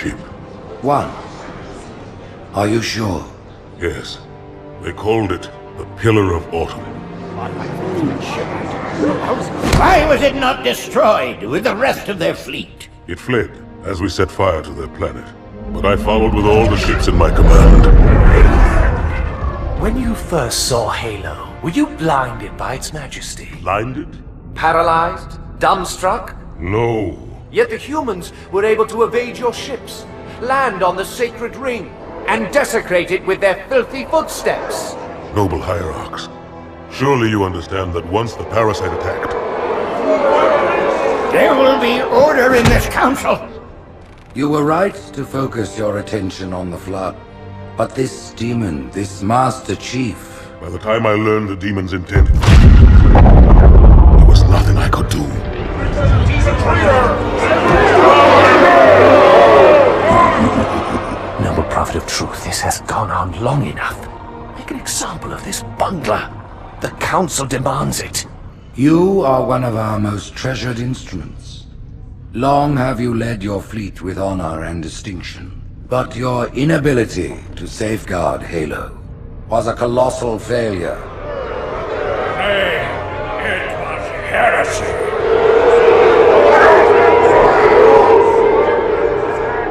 ship. One. Are you sure? Yes. They called it the Pillar of Autumn. Why was it not destroyed with the rest of their fleet? It fled as we set fire to their planet. But I followed with all the ships in my command. When you first saw Halo, were you blinded by its majesty? Blinded? Paralyzed? Dumbstruck? No. Yet the humans were able to evade your ships, land on the sacred ring, and desecrate it with their filthy footsteps. Noble hierarchs, surely you understand that once the parasite attacked... There will be order in this council! You were right to focus your attention on the Flood. But this demon, this Master Chief... By the time I learned the demon's intent, there was nothing I could do. He's a traitor! Noble prophet of truth, this has gone on long enough. Make an example of this bungler. The council demands it. You are one of our most treasured instruments. Long have you led your fleet with honor and distinction. But your inability to safeguard Halo was a colossal failure. Nay, it was heresy.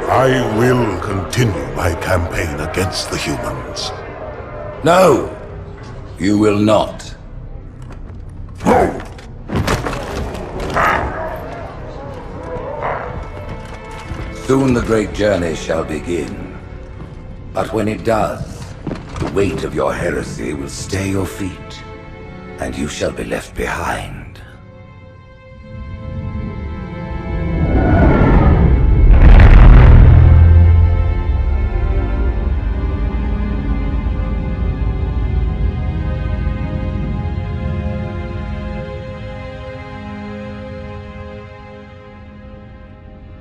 I will continue my campaign against the humans. No, you will not. Soon the great journey shall begin. But when it does, the weight of your heresy will stay your feet, and you shall be left behind.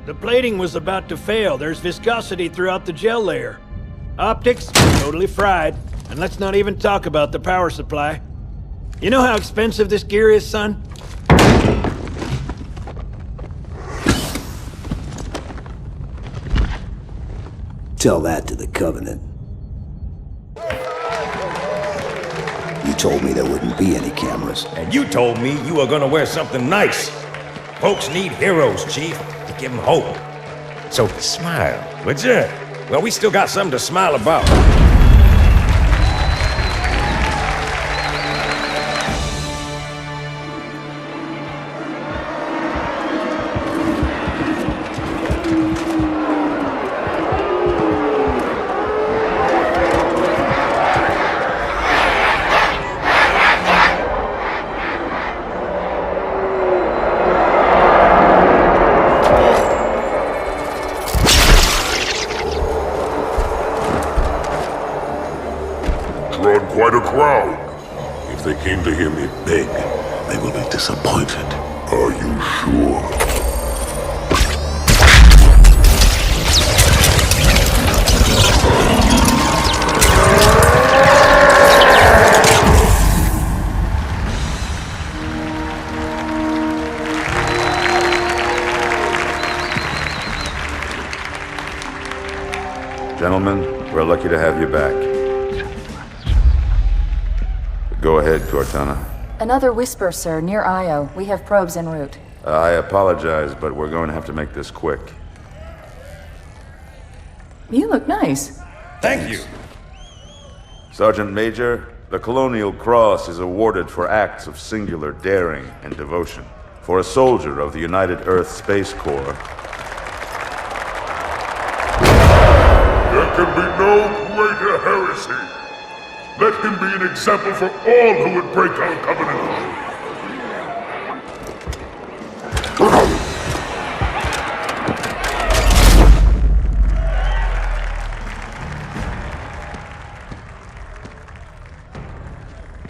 The plating was about to fail. There's viscosity throughout the gel layer. Optics, totally fried. And let's not even talk about the power supply. You know how expensive this gear is, son? Tell that to the Covenant. You told me there wouldn't be any cameras. And you told me you were gonna wear something nice. Folks need heroes, Chief, to give them hope. So smile, would ya? Well, we still got something to smile about. Drawn quite a crowd. If they came to hear me beg, they will be disappointed. Are you sure? Gentlemen, we're lucky to have you back. Go ahead, Cortana. Another whisper, sir, near Io. We have probes en route. I apologize, but we're going to have to make this quick. You look nice. Thank you. Sergeant Major, the Colonial Cross is awarded for acts of singular daring and devotion. For a soldier of the United Earth Space Corps. There can be no greater heresy. Let him be an example for all who would break our covenant.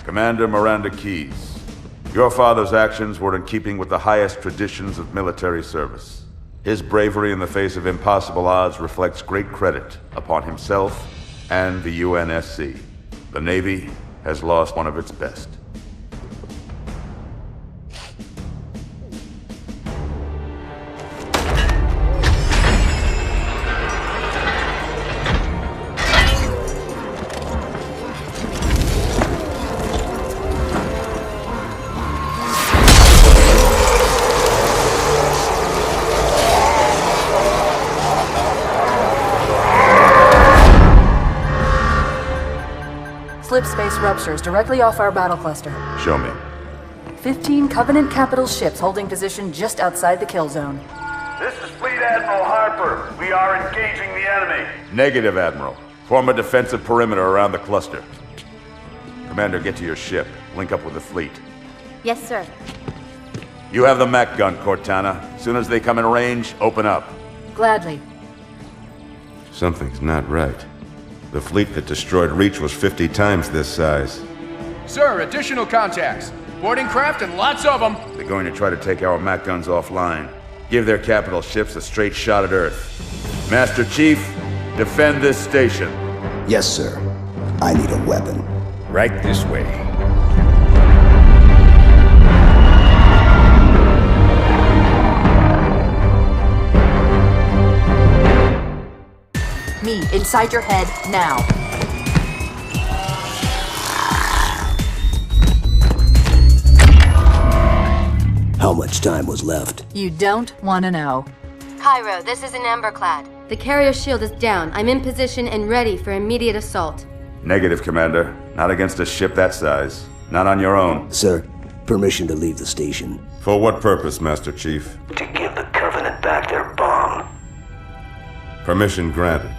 Commander Miranda Keyes, your father's actions were in keeping with the highest traditions of military service. His bravery in the face of impossible odds reflects great credit upon himself and the UNSC. The Navy has lost one of its best. slip space ruptures directly off our battle cluster. Show me. 15 Covenant capital ships holding position just outside the kill zone. This is Fleet Admiral Harper. We are engaging the enemy. Negative, Admiral. Form a defensive perimeter around the cluster. Commander, get to your ship. Link up with the fleet. Yes, sir. You have the mech gun, Cortana. As soon as they come in range, open up. Gladly. Something's not right. The fleet that destroyed Reach was 50 times this size. Sir, additional contacts. Boarding craft and lots of them. They're going to try to take our mech guns offline. Give their capital ships a straight shot at Earth. Master Chief, defend this station. Yes, sir. I need a weapon. Right this way. Me, inside your head, now. How much time was left? You don't want to know. Cairo, this is an Emberclad. The carrier shield is down. I'm in position and ready for immediate assault. Negative, Commander. Not against a ship that size. Not on your own. Sir, permission to leave the station. For what purpose, Master Chief? To give the Covenant back their bomb. Permission granted.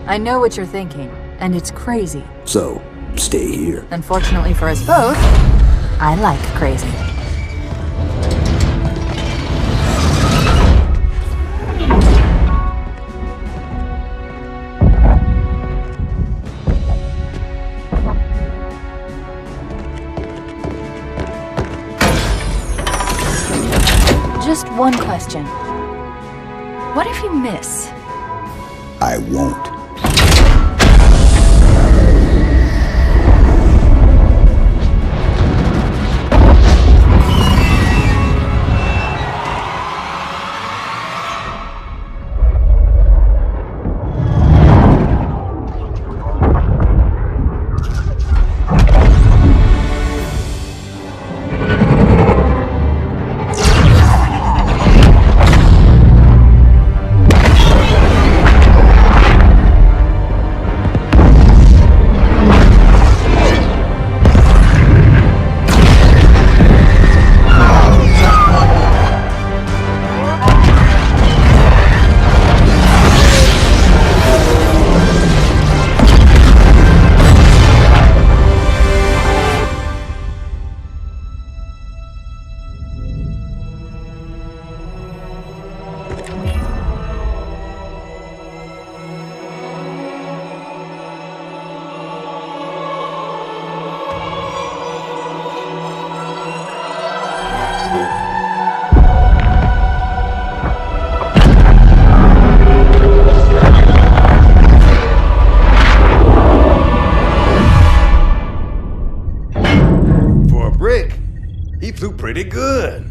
I know what you're thinking, and it's crazy. So, stay here. Unfortunately for us both, I like crazy. Just one question. What if you miss? I won't. Pretty good.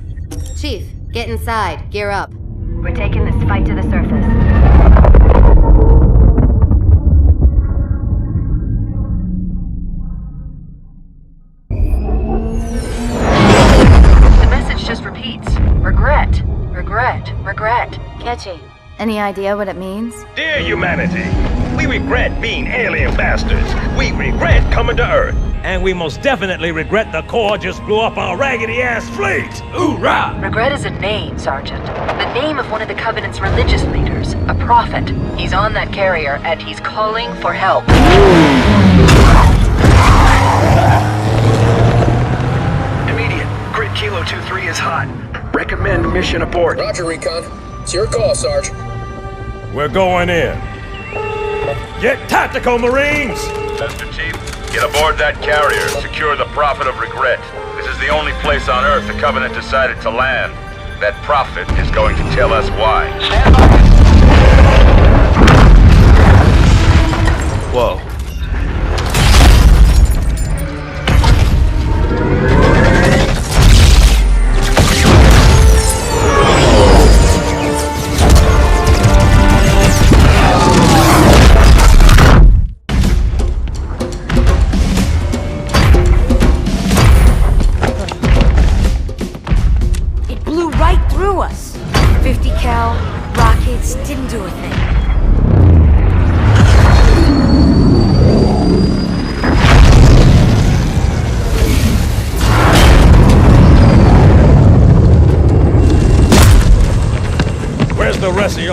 Chief, get inside. Gear up. We're taking this fight to the surface. The message just repeats. Regret. Regret. Regret. Catchy. Any idea what it means? Dear humanity, we regret being alien bastards. We regret coming to Earth. And we most definitely regret the Corps just blew up our raggedy-ass fleet! Hoorah! Regret is a name, Sergeant. The name of one of the Covenant's religious leaders. A prophet. He's on that carrier, and he's calling for help. Immediate. Grid Kilo 2-3 is hot. Recommend mission abort. Roger, Recon. It's your call, Sarge. We're going in. Get tactical, Marines! Master Chief, get aboard that carrier. Secure the Prophet of Regret. This is the only place on Earth the Covenant decided to land. That Prophet is going to tell us why. Stand by. Whoa.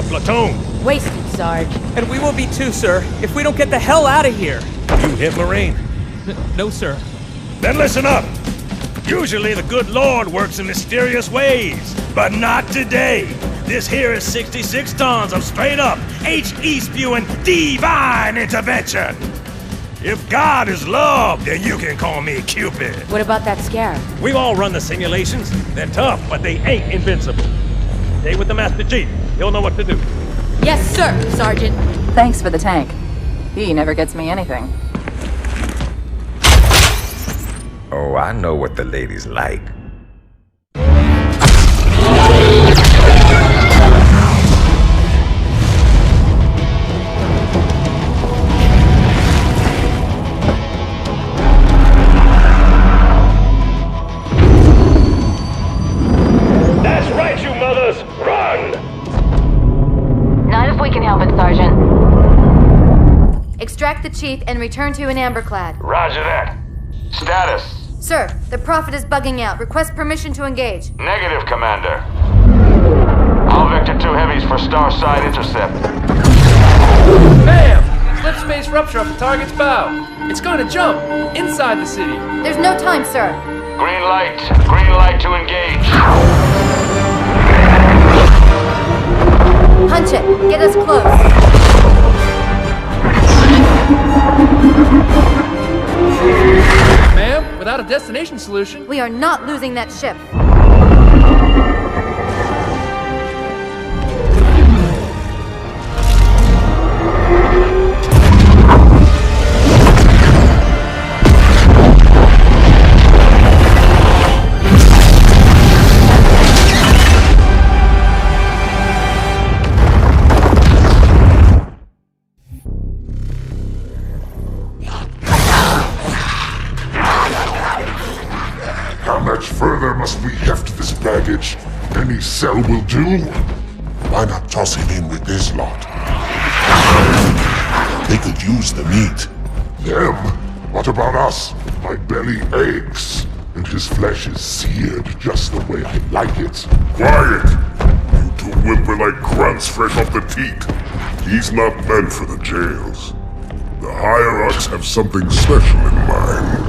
your platoon. Wasted, Sarge. And we will be too, sir, if we don't get the hell out of here. You hit Marine? No, sir. Then listen up. Usually the good Lord works in mysterious ways, but not today. This here is 66 tons of straight-up, HE-spewing divine intervention. If God is love, then you can call me Cupid. What about that scarab? We've all run the simulations. They're tough, but they ain't invincible. Stay with the Master Chief. He'll know what to do. Yes, sir, Sergeant. Thanks for the tank. He never gets me anything. Oh, I know what the ladies like. That's right, you mothers! Run! Not if we can help it, Sergeant. Extract the chief and return to an amberclad. Roger that. Status. Sir, the Prophet is bugging out. Request permission to engage. Negative, Commander. All Vector 2 heavies for star side intercept. Bam! Slip space rupture up the target's bow. It's going to jump inside the city. There's no time, sir. Green light. Green light to engage. Punch it. Get us close. Ma'am, without a destination solution... We are not losing that ship. Further must we heft this baggage? Any cell will do? Why not toss him in with this lot? They could use the meat. Them? What about us? My belly aches, and his flesh is seared just the way I like it. Quiet! You two whimper-like grunts fresh off the teat. He's not meant for the jails. The hierarchs have something special in mind.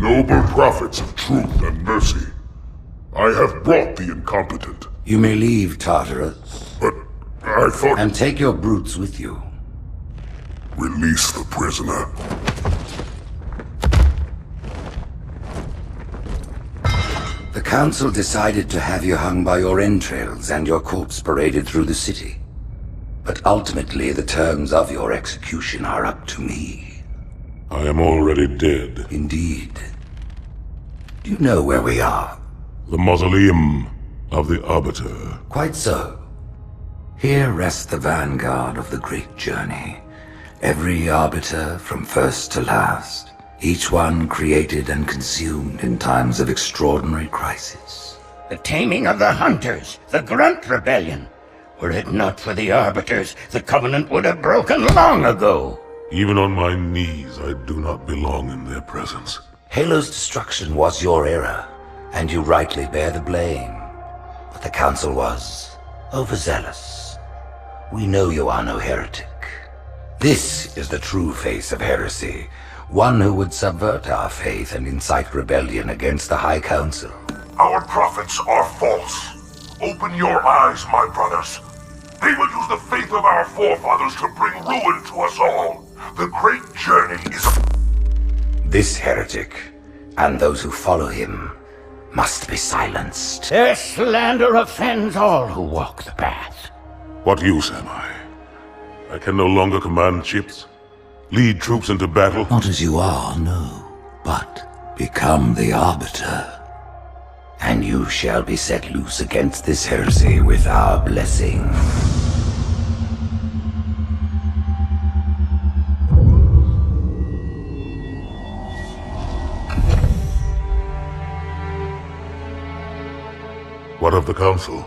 Noble prophets of truth and mercy, I have brought the incompetent. You may leave, Tartarus. But I thought... And take your brutes with you. Release the prisoner. The Council decided to have you hung by your entrails and your corpse paraded through the city. But ultimately, the terms of your execution are up to me. I am already dead. Indeed. Do you know where we are? The mausoleum of the Arbiter. Quite so. Here rests the vanguard of the great journey. Every Arbiter from first to last. Each one created and consumed in times of extraordinary crisis. The taming of the Hunters, the Grunt Rebellion. Were it not for the Arbiters, the Covenant would have broken long ago. Even on my knees, I do not belong in their presence. Halo's destruction was your error, and you rightly bear the blame. But the Council was overzealous. We know you are no heretic. This is the true face of heresy, one who would subvert our faith and incite rebellion against the High Council. Our prophets are false. Open your eyes, my brothers. They will use the faith of our forefathers to bring ruin to us all. The great journey is... This heretic, and those who follow him, must be silenced. Their slander offends all who walk the path. What use am I? I can no longer command ships, lead troops into battle. Not as you are, no. But Become the Arbiter, and you shall be set loose against this heresy with our blessing. What of the Council?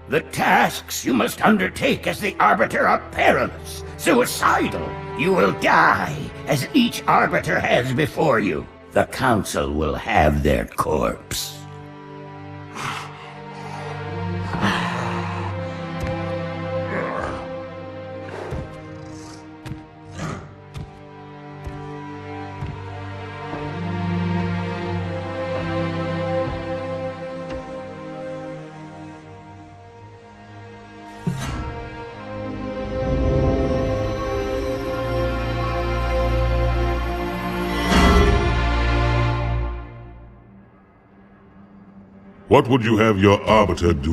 The tasks you must undertake as the Arbiter are perilous, suicidal. You will die, as each Arbiter has before you. The Council will have their corpse. What would you have your Arbiter do?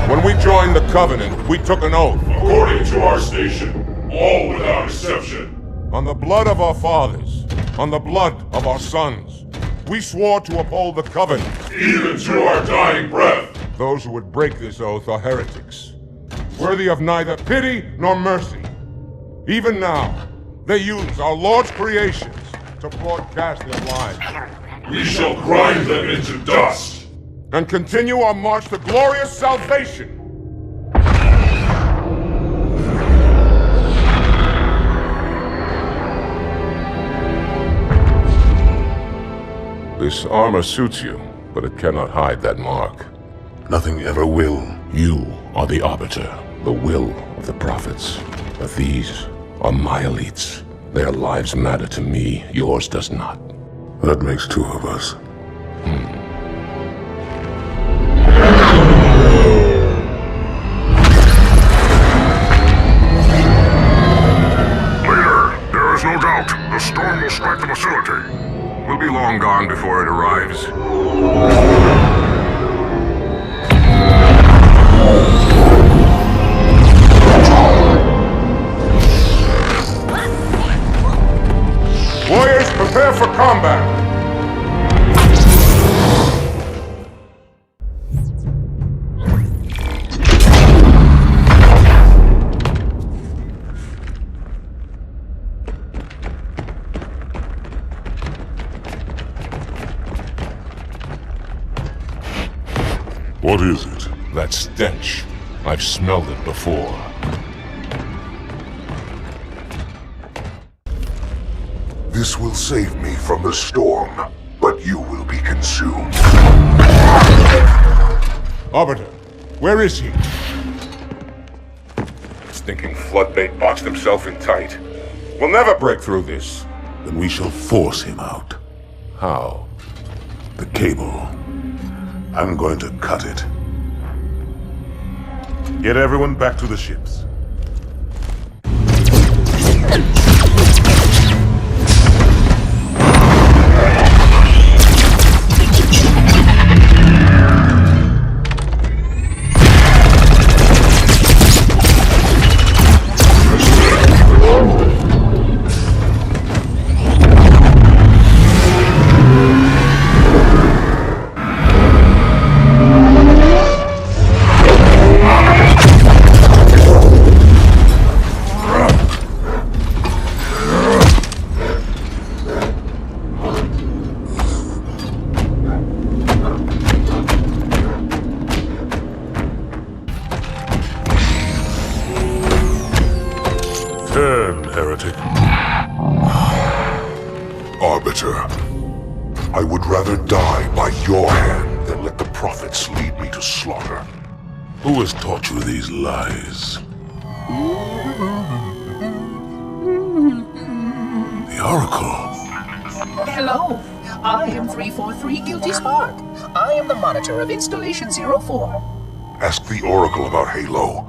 When we joined the Covenant, we took an oath. According to our station, all without exception. On the blood of our fathers, on the blood of our sons, we swore to uphold the Covenant. Even to our dying breath. Those who would break this oath are heretics, worthy of neither pity nor mercy. Even now, they use our Lord's creations to broadcast their lies. We shall grind them into dust. And continue our march to glorious salvation. This armor suits you, but it cannot hide that mark. Nothing ever will. You are the Arbiter, the will of the prophets. But these are my elites. Their lives matter to me, yours does not. That makes two of us. Leader, there is no doubt. The storm will strike the facility. We'll be long gone before it arrives. Warriors, prepare for combat! What is it? That stench. I've smelled it before. This will save me from the storm, but you will be consumed. Arbiter, where is he? Stinking floodbait boxed himself in tight. We'll never break through this. Then we shall force him out. How? The cable. I'm going to cut it. Get everyone back to the ships. Heretic. Arbiter, I would rather die by your hand than let the prophets lead me to slaughter. Who has taught you these lies? The Oracle. Hello, I am 343 Guilty Spark. I am the monitor of Installation 04. Ask the Oracle about Halo.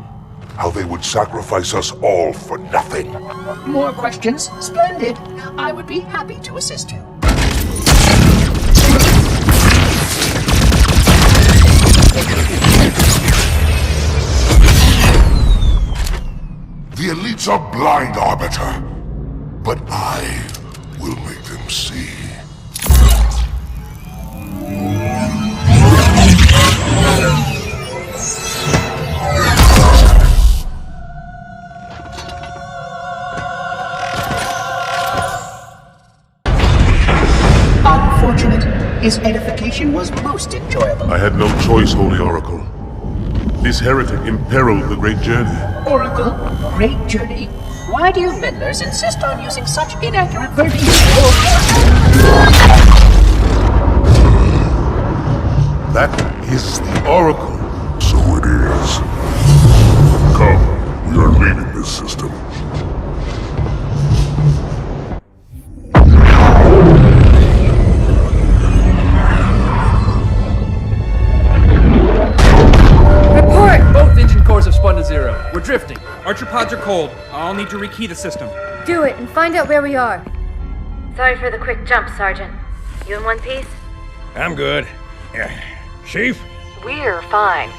How they would sacrifice us all for nothing. More questions? Splendid. I would be happy to assist you. The elites are blind, Arbiter. But I will make them see. Unfortunate. His edification was most enjoyable. I had no choice, Holy Oracle. This heretic imperiled the great journey. Oracle, great journey. Why do you meddlers insist on using such inaccurate verbiage? That is the Oracle. So it is. Come, we are leaving this system. Both engine cores have spun to zero. We're drifting. Archer pods are cold. I'll need to rekey the system. Do it and find out where we are. Sorry for the quick jump, Sergeant. You in one piece? I'm good. Chief? We're fine.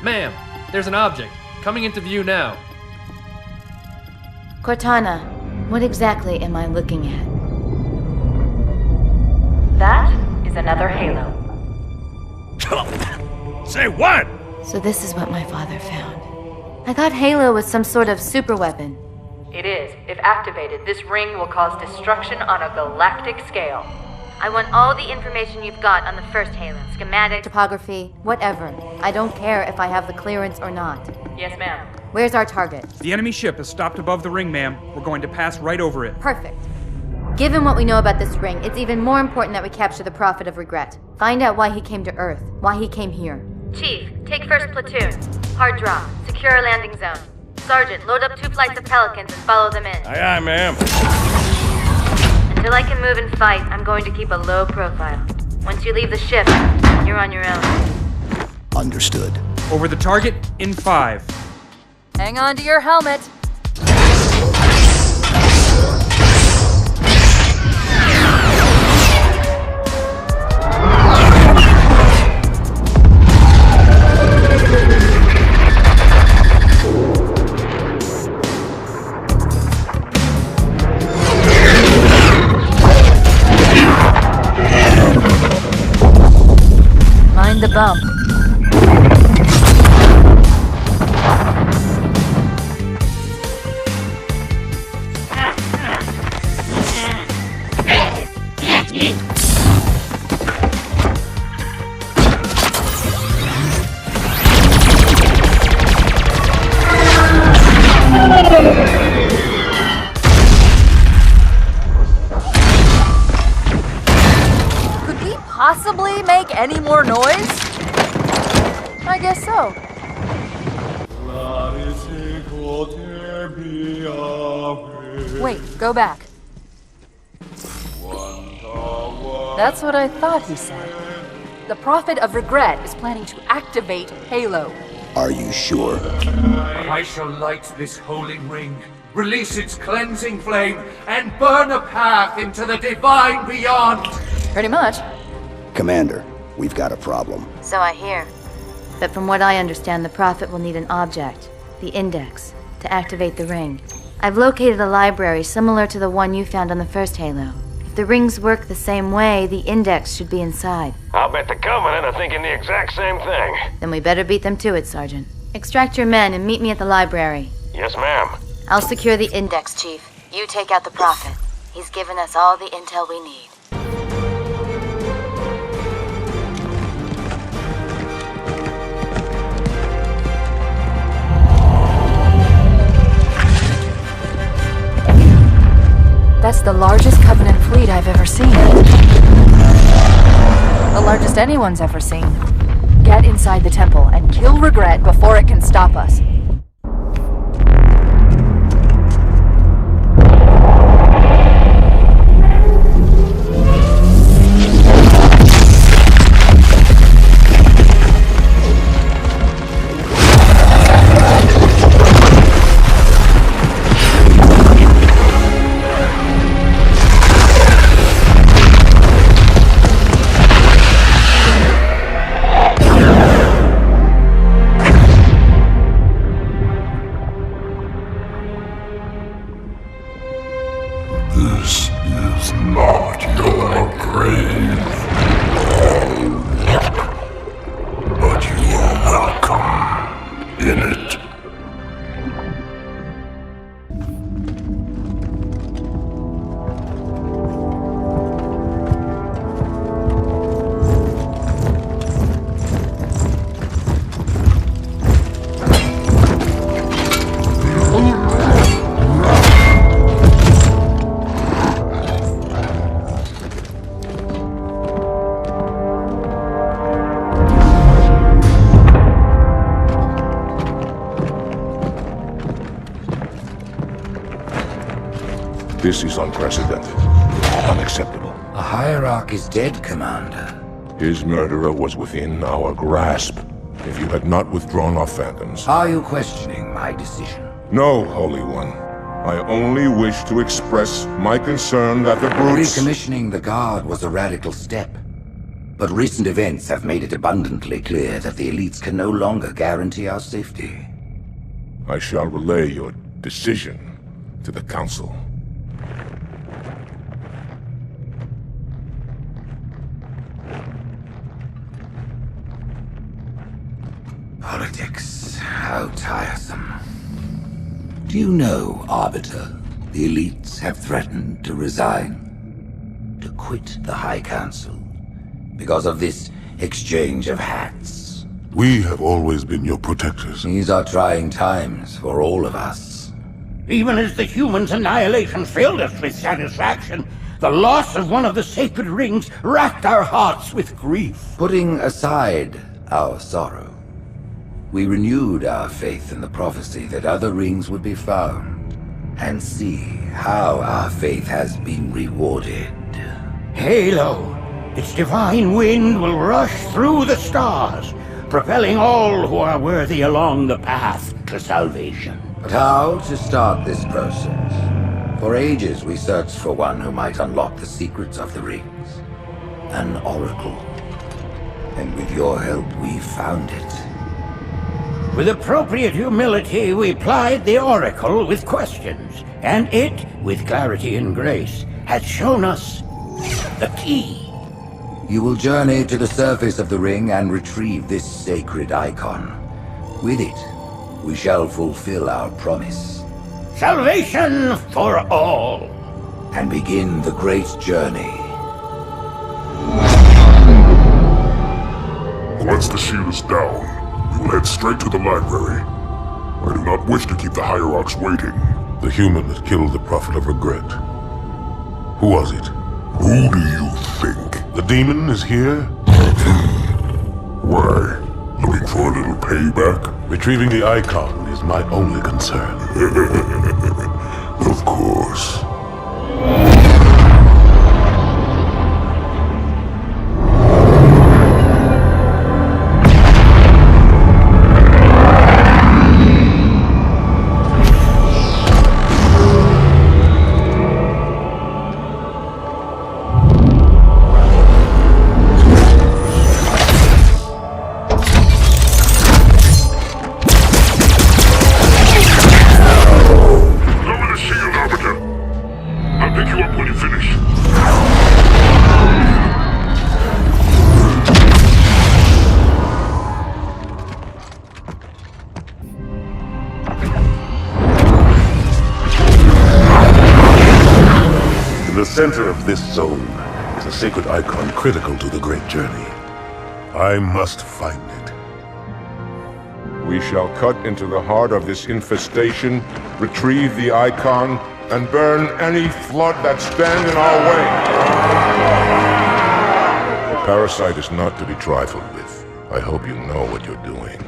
Ma'am, there's an object. Coming into view now. Cortana, what exactly am I looking at? That is another Halo. Say what? So this is what my father found. I thought Halo was some sort of super weapon. It is. If activated, this ring will cause destruction on a galactic scale. I want all the information you've got on the first Halo. Schematic, topography, whatever. I don't care if I have the clearance or not. Yes, ma'am. Where's our target? The enemy ship is stopped above the ring, ma'am. We're going to pass right over it. Perfect. Given what we know about this ring, it's even more important that we capture the Prophet of Regret. Find out why he came to Earth, why he came here. Chief, take first platoon. Hard drop. Secure our landing zone. Sergeant, load up 2 flights of Pelicans and follow them in. Aye, aye, ma'am. Until I can move and fight, I'm going to keep a low profile. Once you leave the ship, you're on your own. Understood. Over the target in 5. Hang on to your helmet. Mind the bump. Could we possibly make any more noise? I guess so. Wait, go back. That's what I thought he said. The Prophet of Regret is planning to activate Halo. Are you sure? I shall light this holy ring, release its cleansing flame, and burn a path into the divine beyond. Pretty much. Commander, we've got a problem. So I hear. But from what I understand, the Prophet will need an object, the Index, to activate the ring. I've located a library similar to the one you found on the first Halo. If the rings work the same way, the Index should be inside. I'll bet the Covenant are thinking the exact same thing. Then we better beat them to it, Sergeant. Extract your men and meet me at the library. Yes, ma'am. I'll secure the Index, Chief. You take out the Prophet. He's given us all the intel we need. That's the largest Covenant fleet I've ever seen. The largest anyone's ever seen. Get inside the temple and kill Regret before it can stop us. This is unprecedented. Unacceptable. A hierarch is dead, Commander. His murderer was within our grasp. If you had not withdrawn our phantoms... Are you questioning my decision? No, Holy One. I only wish to express my concern that the brutes... Recommissioning the Guard was a radical step. But recent events have made it abundantly clear that the elites can no longer guarantee our safety. I shall relay your decision to the Council. Politics, how tiresome. Do you know, Arbiter, the elites have threatened to resign, to quit the High Council, because of this exchange of hats? We have always been your protectors. These are trying times for all of us. Even as the humans' annihilation filled us with satisfaction, the loss of one of the sacred rings racked our hearts with grief. Putting aside our sorrow, we renewed our faith in the prophecy that other rings would be found, and see how our faith has been rewarded. Halo, its divine wind will rush through the stars, propelling all who are worthy along the path to salvation. But how to start this process? For ages we searched for one who might unlock the secrets of the rings. An oracle. And with your help we found it. With appropriate humility, we plied the oracle with questions, and it, with clarity and grace, has shown us the key. You will journey to the surface of the ring and retrieve this sacred icon. With it, we shall fulfill our promise. Salvation for all. And begin the great journey. Once the shield is down, we will head straight to the library. I do not wish to keep the hierarchs waiting. The human that killed the Prophet of Regret. Who was it? Who do you think? The demon is here? Why? Looking for a little payback? Retrieving the icon is my only concern. Of course. The center of this zone is a sacred icon critical to the great journey. I must find it. We shall cut into the heart of this infestation, retrieve the icon, and burn any flood that stand in our way. The parasite is not to be trifled with. I hope you know what you're doing.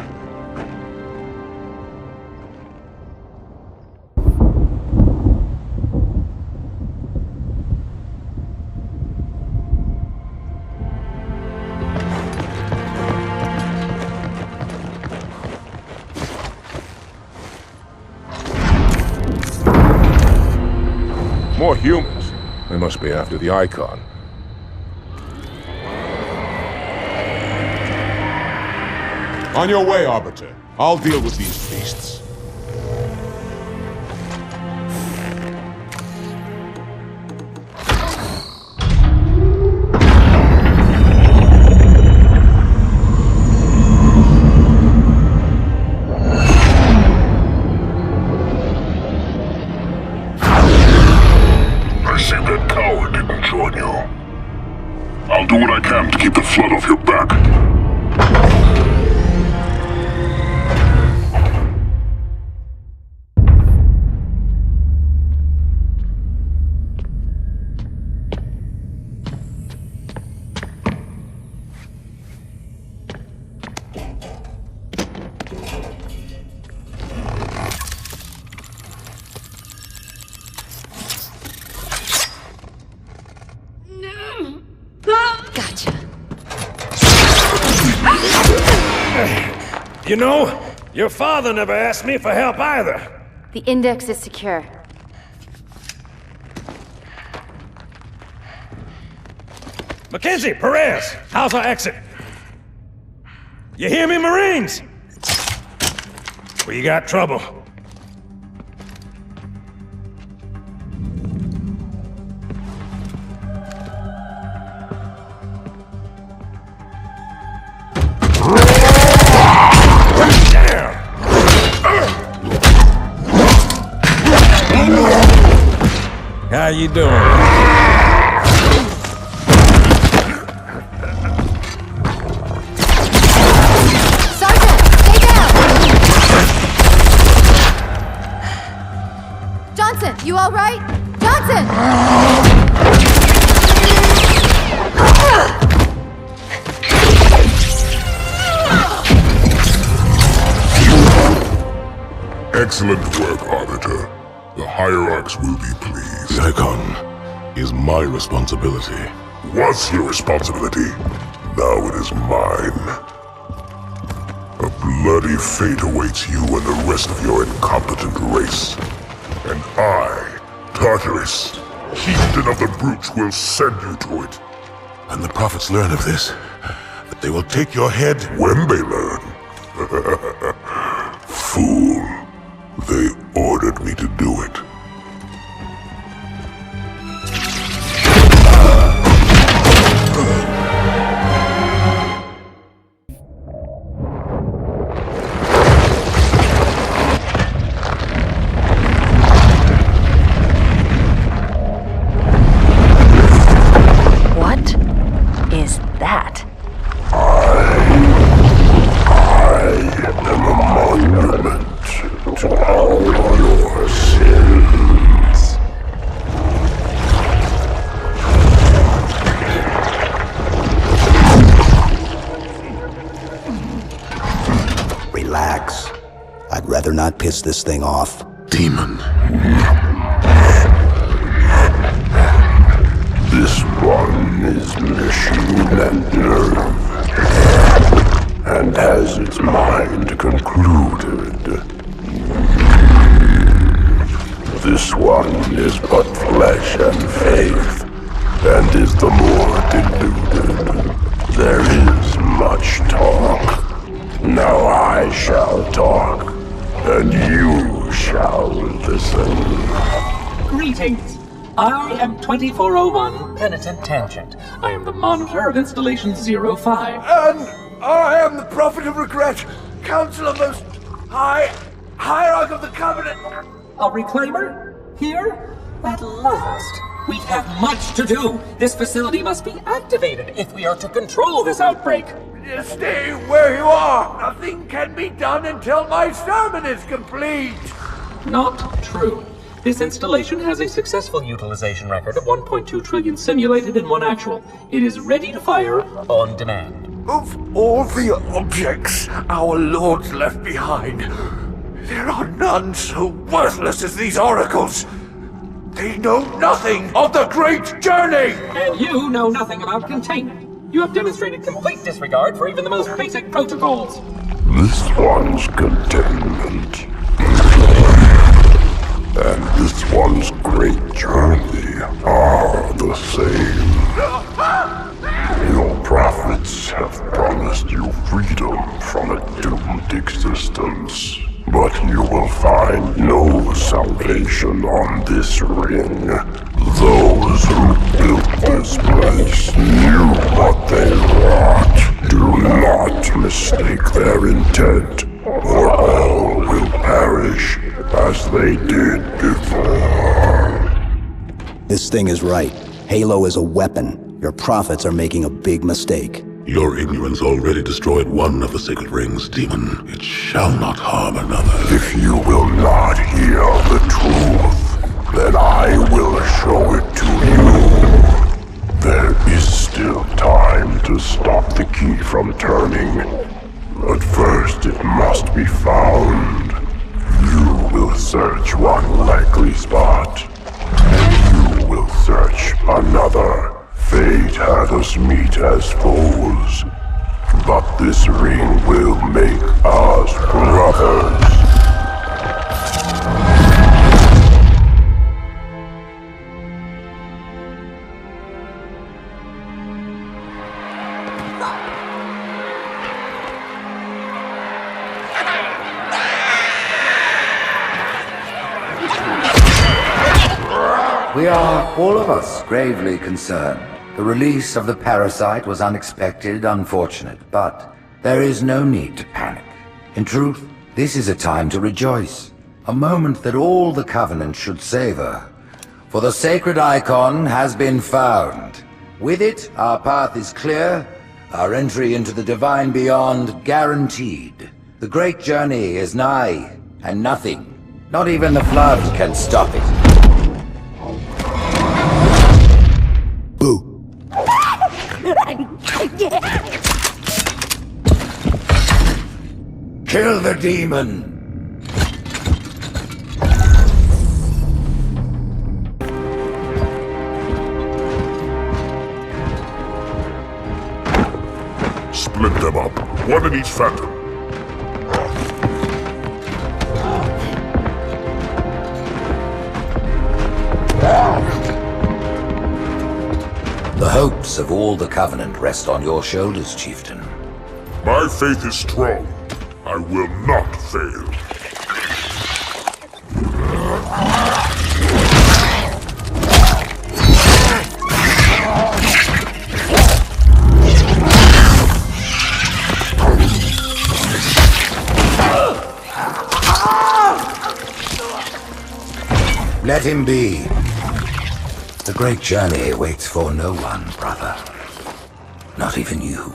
More humans. They must be after the icon. On your way, Arbiter. I'll deal with these beasts. I'll do what I can to keep the flood off your back. Gotcha. You know, your father never asked me for help either. The index is secure. Mackenzie, Perez, how's our exit? You hear me, Marines? We got trouble. How you doing? Sergeant, stay down! Johnson, you all right? Johnson! Excellent work, Arbiter. The Hierarchs will be pleased. The Icon is my responsibility. Was your responsibility. Now it is mine. A bloody fate awaits you and the rest of your incompetent race. And I, Tartarus, chieftain of the brutes, will send you to it. And the prophets learn of this, that they will take your head when they learn. Fool. They ordered me to do it. What is that? I am a monument to all your sins. Relax. I'd rather not piss this thing off. Demon. This one is machine and nerve, and has its mind concluded. This one is but flesh and faith, and is the more deluded. There is much talk. Now I shall talk, and you shall listen. Greetings. I am 2401 Penitent Tangent. I am the monitor of Installation 05. And I am the Prophet of Regret, Counselor Most High, Hierarch of the Covenant. A reclaimer? Here? At last. We have much to do. This facility must be activated if we are to control this outbreak. Stay where you are. Nothing can be done until my sermon is complete. Not true. This installation has a successful utilization record of 1.2 trillion simulated and 1 actual. It is ready to fire on demand. Of all the objects our lords left behind, there are none so worthless as these oracles. They know nothing of the great journey! And you know nothing about containment. You have demonstrated complete disregard for even the most basic protocols. This one's containment. And this one's great journey are the same. Your prophets have promised you freedom from a doomed existence. But you will find no salvation on this ring. Those who built this place knew what they wrought. Do not mistake their intent, or all will perish as they did before. This thing is right. Halo is a weapon. Your prophets are making a big mistake. Your ignorance already destroyed one of the sacred rings, demon. It shall not harm another. If you will not hear the truth, then I will show it to you. There is still time to stop the key from turning. But first it must be found. You will search one likely spot, and you will search another. Fate hath us meet as foes, but this ring will make us brothers. We are, all of us, gravely concerned. The release of the parasite was unexpected, unfortunate, but there is no need to panic. In truth, this is a time to rejoice. A moment that all the Covenant should savor. For the sacred icon has been found. With it, our path is clear, our entry into the divine beyond guaranteed. The great journey is nigh, and nothing, not even the flood, can stop it. Kill the demon! Split them up, one in each phantom. The hopes of all the Covenant rest on your shoulders, Chieftain. My faith is strong. I will not fail. Let him be. The great journey waits for no one, brother. Not even you.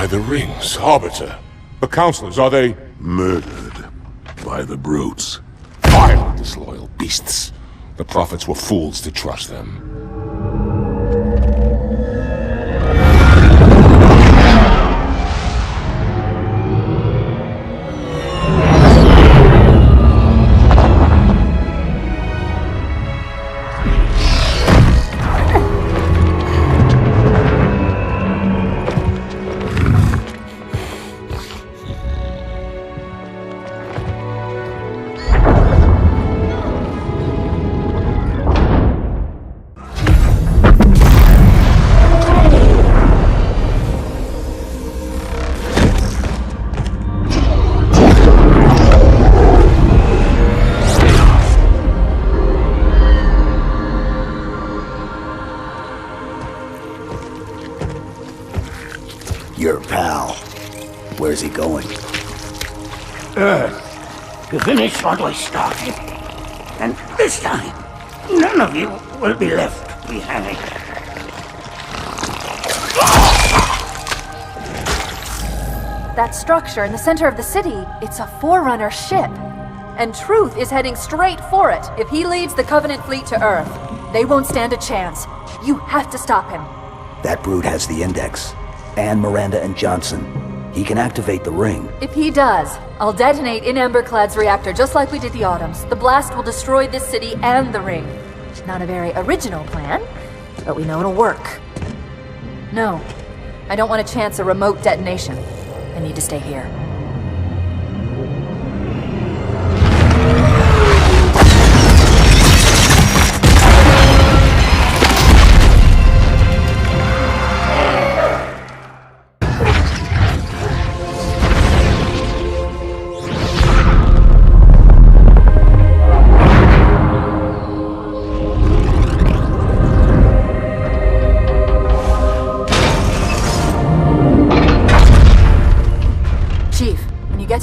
The rings, Arbiter. The counselors, are they... Murdered by the brutes. Vile, disloyal beasts. The prophets were fools to trust them. Your pal. Where's he going? Earth, to finish what we started. And this time, none of you will be left behind. That structure in the center of the city, it's a Forerunner ship. And Truth is heading straight for it. If he leads the Covenant fleet to Earth, they won't stand a chance. You have to stop him. That brute has the Index. And Miranda and Johnson. He can activate the ring. If he does, I'll detonate in Emberclad's reactor just like we did the Autumn's. The blast will destroy this city and the ring. Not a very original plan, but we know it'll work. No, I don't want to chance a remote detonation. I need to stay here.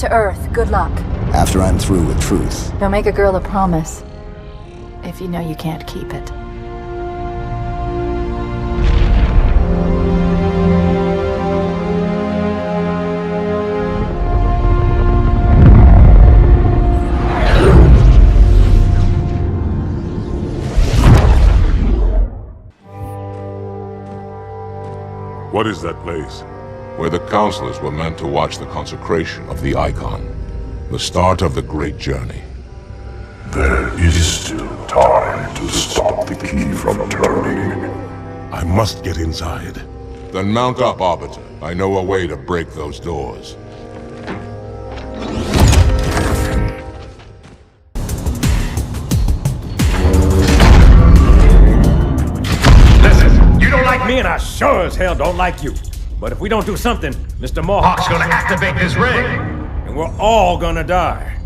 to Earth. Good luck. After I'm through with truth. Don't make a girl a promise if you know you can't keep it. What is that place? Where the counselors were meant to watch the consecration of the icon. The start of the great journey. There is still time to stop the key from turning. I must get inside. Then mount up, Arbiter. I know a way to break those doors. Listen, you don't like me and I sure as hell don't like you. But if we don't do something, Mr. Mohawk's gonna activate this ring. And we're all gonna die.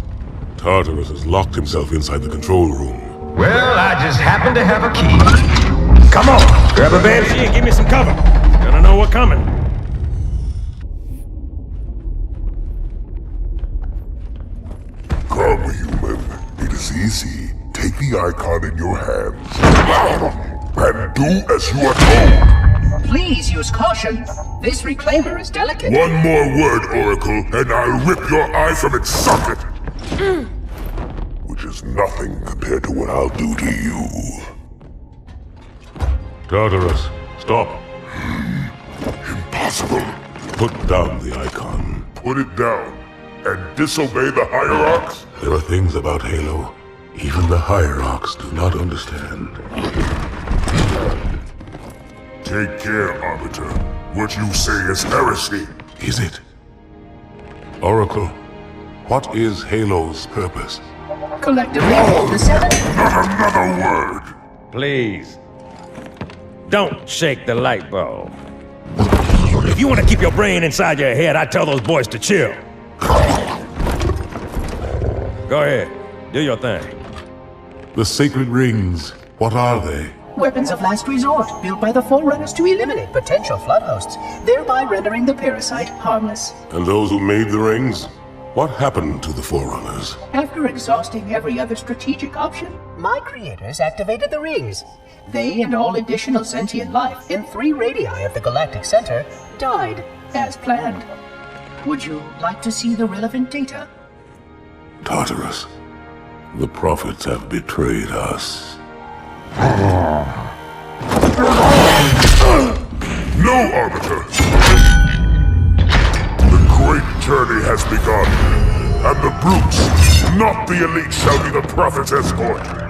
Tartarus has locked himself inside the control room. Well, I just happen to have a key. Come on, grab a banshee and give me some cover. Gonna know what's coming. Come, human. It is easy. Take the icon in your hands. And do as you are told. Please use caution. This reclaimer is delicate. One more word, Oracle, and I'll rip your eye from its socket. Which is nothing compared to what I'll do to you. Tartarus, stop. Impossible. Put down the icon. Put it down? And disobey the Hierarchs? There are things about Halo even the Hierarchs do not understand. Take care, Arbiter. What you say is heresy. Is it? Oracle, what is Halo's purpose? Collectively, the seven... Not another word! Please. Don't shake the light bulb. If you want to keep your brain inside your head, I'd tell those boys to chill. Go ahead. Do your thing. The sacred rings, what are they? Weapons of last resort, built by the Forerunners to eliminate potential flood hosts, thereby rendering the parasite harmless. And those who made the rings? What happened to the Forerunners? After exhausting every other strategic option, my creators activated the rings. They and all additional sentient life in 3 radii of the galactic center died as planned. Would you like to see the relevant data? Tartarus, the prophets have betrayed us. No, Arbiter! The great journey has begun, and the brutes, not the elite, shall be the prophet's escort.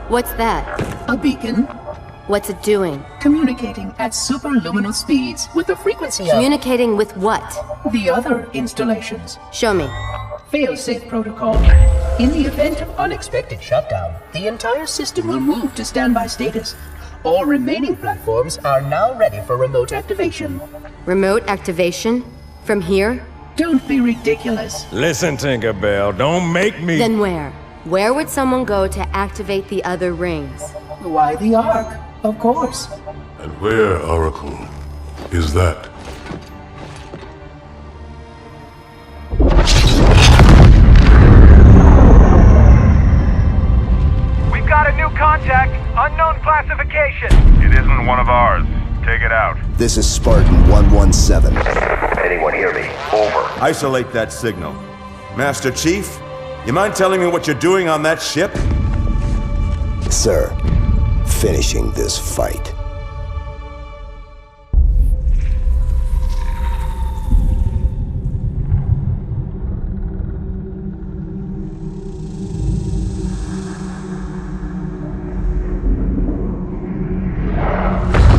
What's that? A beacon. What's it doing? Communicating at superluminal speeds with the frequency of... Communicating with what? The other installations. Show me. Fail-safe protocol. In the event of unexpected shutdown, the entire system will move to standby status. All remaining platforms are now ready for remote activation. Remote activation? From here? Don't be ridiculous. Listen, Tinkerbell, don't make me... Then where? Where would someone go to activate the other rings? Why the Ark, of course. And where, Oracle, is that? We've got a new contact, unknown classification. It isn't one of ours. Take it out. This is Spartan 117. Anyone hear me? Over. Isolate that signal. Master Chief, you mind telling me what you're doing on that ship? Sir, finishing this fight.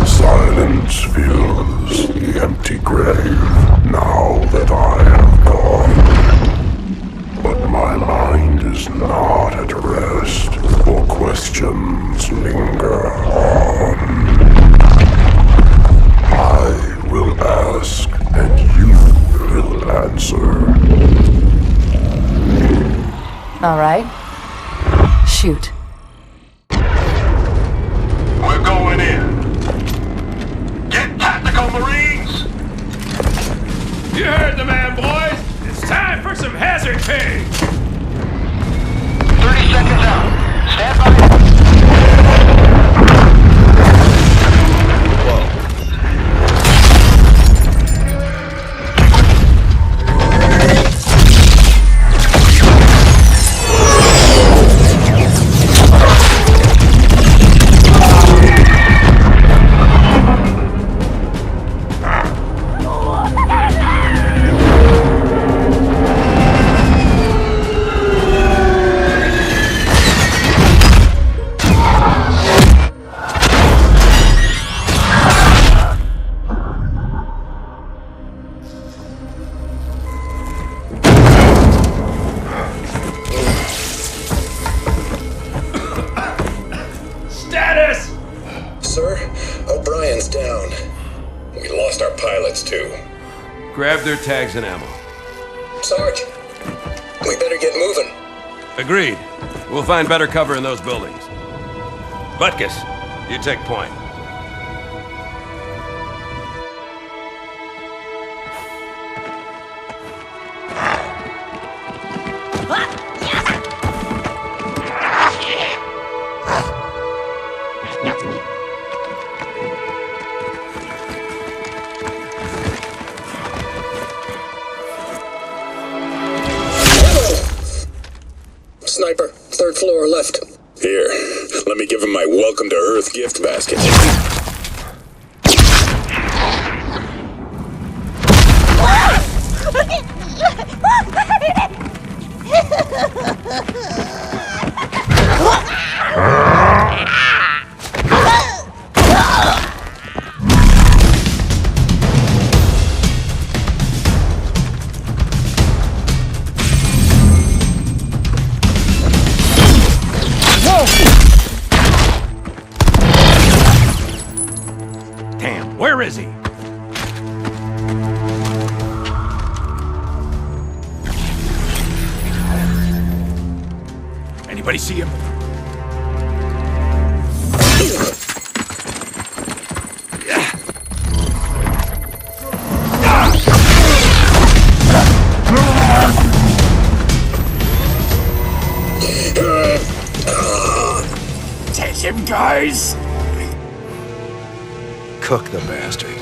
Silence fills the empty grave now that I have gone. But my mind is not at rest, for questions linger on. I will ask, and you will answer. All right. Shoot. We're going in. Get tactical, Marines! You heard the man, boys! It's time for some hazard pay! 30 seconds out. Stand by. Grab their tags and ammo. Sarge, we better get moving. Agreed. We'll find better cover in those buildings. Butkus, you take point. Sniper, third floor left. Here, let me give him my welcome to Earth gift basket. Damn, where is he? Anybody see him? Take him, guys! Cook the bastard.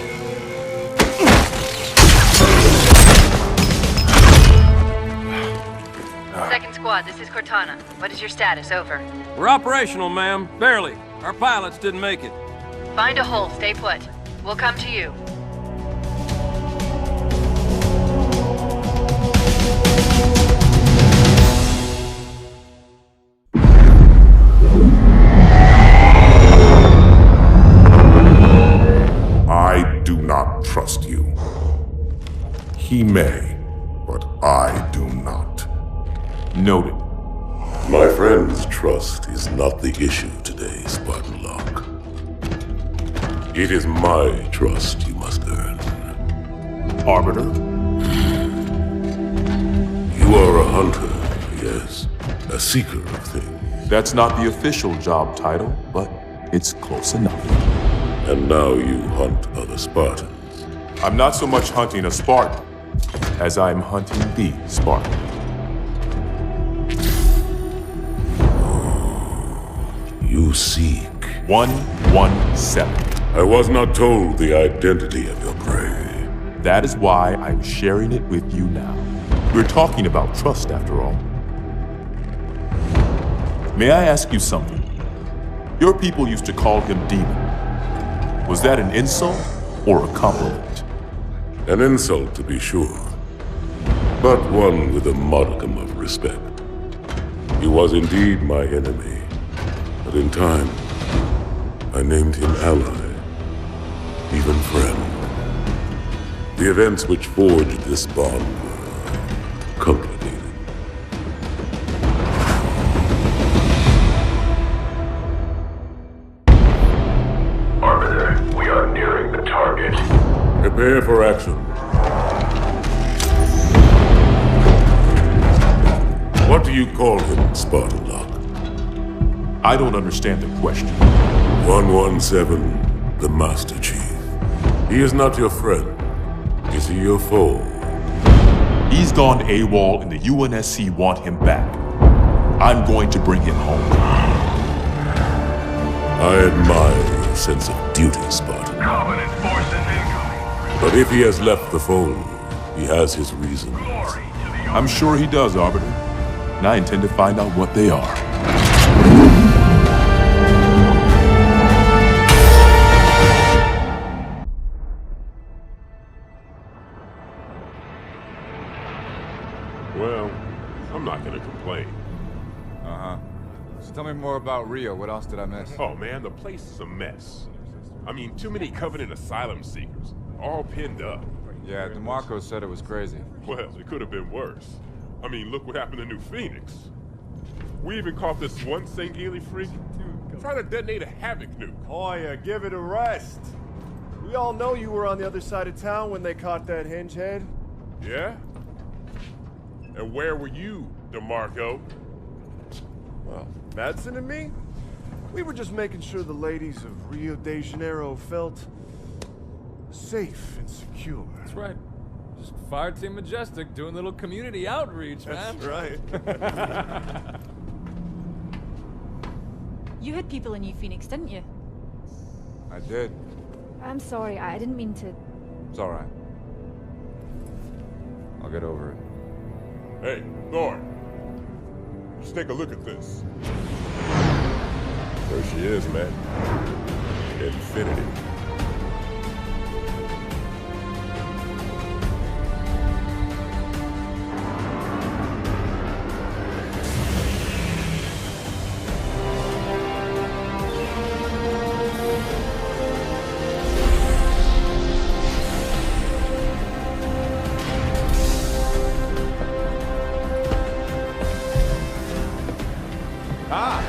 Second squad, this is Cortana. What is your status? Over. We're operational, ma'am. Barely. Our pilots didn't make it. Find a hole. Stay put. We'll come to you. I do not trust you. He may, but I do not. Noted. My friend's trust is not the issue today, Spartan Locke. It is my trust you must earn. Arbiter? You are a hunter, yes. A seeker of things. That's not the official job title, but it's close enough. And now you hunt other Spartans. I'm not so much hunting a Spartan as I'm hunting the Spartan. You seek 117. I was not told the identity of your prey. That is why I'm sharing it with you now. We're talking about trust, after all. May I ask you something? Your people used to call him Demon. Was that an insult or a compliment? An insult, to be sure, but one with a modicum of respect. He was indeed my enemy, but in time, I named him ally, even friend. The events which forged this bond were complicated. Arbiter, we are nearing the target. Prepare for action. What do you call him, Spartan Lock? I don't understand the question. 117, the Master Chief. He is not your friend. Is he your foe? He's gone AWOL and the UNSC want him back. I'm going to bring him home. I admire your sense of duty, Spartan. Covenant forces incoming. But if he has left the fold, he has his reasons. I'm sure he does, Arbiter. And I intend to find out what they are. Well, I'm not gonna complain. Uh-huh. So tell me more about Rio. What else did I miss? Oh man, the place is a mess. I mean, too many Covenant asylum seekers, all pinned up. Yeah, DeMarco said it was crazy. Well, it could have been worse. I mean, look what happened to New Phoenix. We even caught this one St. Geely freak trying to detonate a Havoc nuke. Oh yeah, give it a rest. We all know you were on the other side of town when they caught that hinge head. Yeah? And where were you, DeMarco? Well, Madsen and me? We were just making sure the ladies of Rio de Janeiro felt safe and secure. That's right. Just Fire Team Majestic doing a little community outreach, man. That's right. You had people in New Phoenix, didn't you? I did. I'm sorry, I didn't mean to... It's alright. I'll get over it. Hey, Thor. Just take a look at this. There she is, man. Infinity.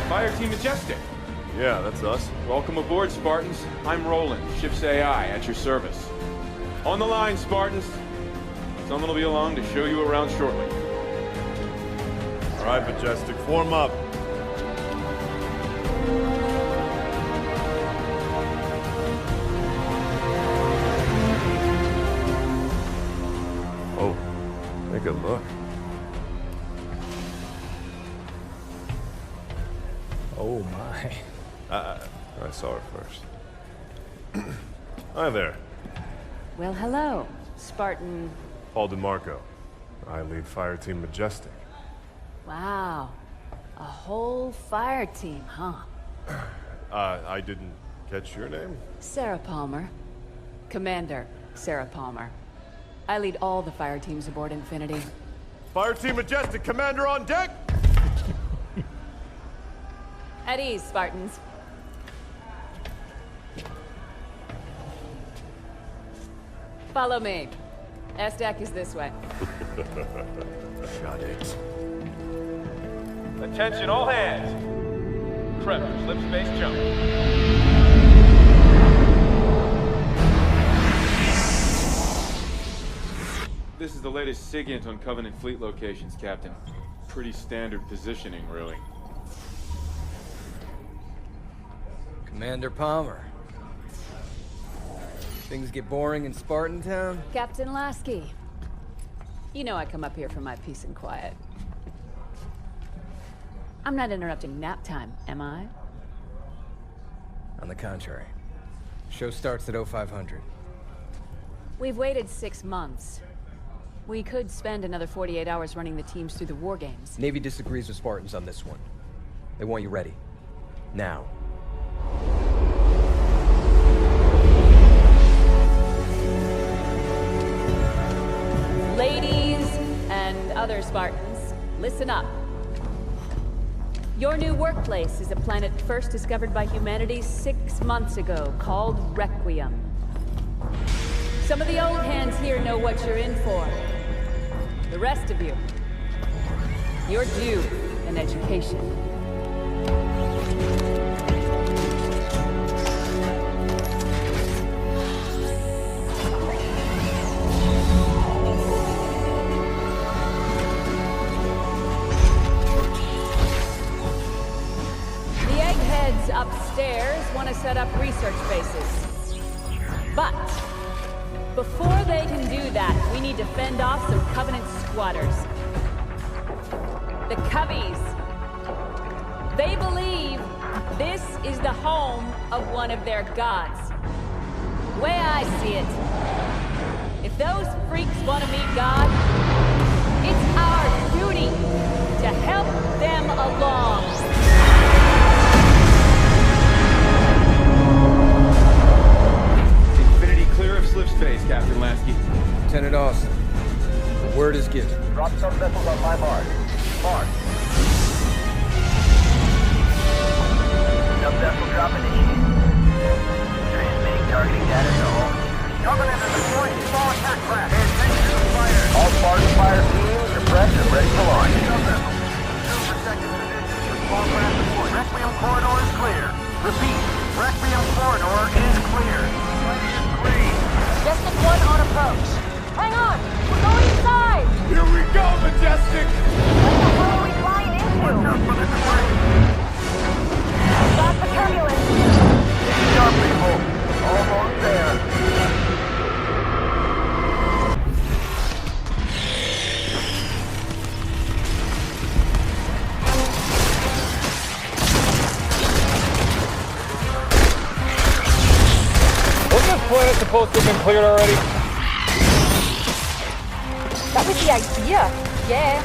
Fire Team Majestic. Yeah, that's us. Welcome aboard, Spartans. I'm Roland, ship's AI, at your service. On the line, Spartans. Someone will be along to show you around shortly. All right, Majestic, form up. Oh, take a look. Oh my. I saw her first. Hi there. Well, hello, Spartan. Paul DeMarco. I lead Fire Team Majestic. Wow. A whole fire team, huh? I didn't catch your name? Sarah Palmer. Commander Sarah Palmer. I lead all the fire teams aboard Infinity. Fire Team Majestic, Commander on deck! At ease, Spartans. Follow me. S-Deck is this way. Got it. Attention, all hands. Prep for slip space jump. This is the latest SIGINT on Covenant fleet locations, Captain. Pretty standard positioning, really. Commander Palmer. Things get boring in Spartan Town? Captain Lasky. You know I come up here for my peace and quiet. I'm not interrupting nap time, am I? On the contrary. Show starts at 0500. We've waited 6 months. We could spend another 48 hours running the teams through the war games. Navy disagrees with Spartans on this one. They want you ready. Now. Ladies and other Spartans, listen up. Your new workplace is a planet first discovered by humanity 6 months ago, called Requiem. Some of the old hands here know what you're in for. The rest of you, you're due an education. The eggheads upstairs want to set up research bases. But before they can do that, we need to fend off some Covenant squatters. The Coveys. They believe this is the home of one of their gods. The way I see it, if those freaks want to meet God, it's our duty to help them along. Clear of slip space, Captain Lasky. Lieutenant Austin, the word is given. Drop some vessels on my mark. Mark. Sub-vessel drop initiated. Transmitting targeting data to all. Covenant is deploying small attack craft. All Spartan fire teams are prepped and ready to launch. Sub-vessel. Protected positions for small craft deployed. Requiem corridor is clear. Repeat. Requiem corridor is clear. Majestic 1 on approach. Hang on! We're going inside! Here we go, Majestic! What the hell are we flying into? Watch out for the terrain! Stop the turbulence! Easy up, people. Almost there. Planet's supposed to have been cleared already. That was the idea. Yeah.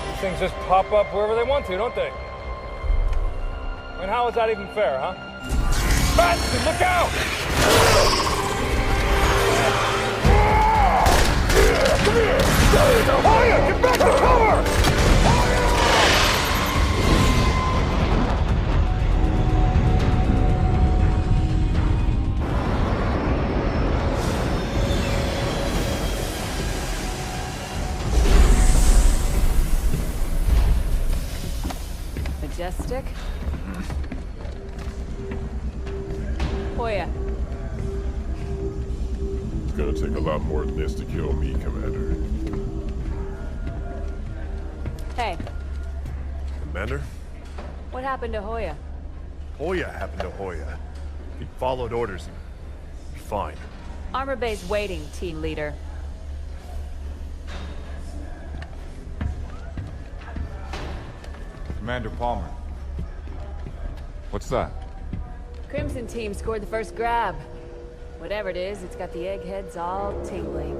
These things just pop up wherever they want to, don't they? I mean, how is that even fair, huh? Bastion, look out! Come here! Hoya, get back to cover! Majestic. Hoya. It's gonna take a lot more than this to kill me, Commander. Hey, Commander? what happened to Hoya? Hoya happened to Hoya. He followed orders. He'd be fine. Armor base waiting, team leader. Commander Palmer. What's that? Crimson team scored the first grab. Whatever it is, it's got the eggheads all tingling.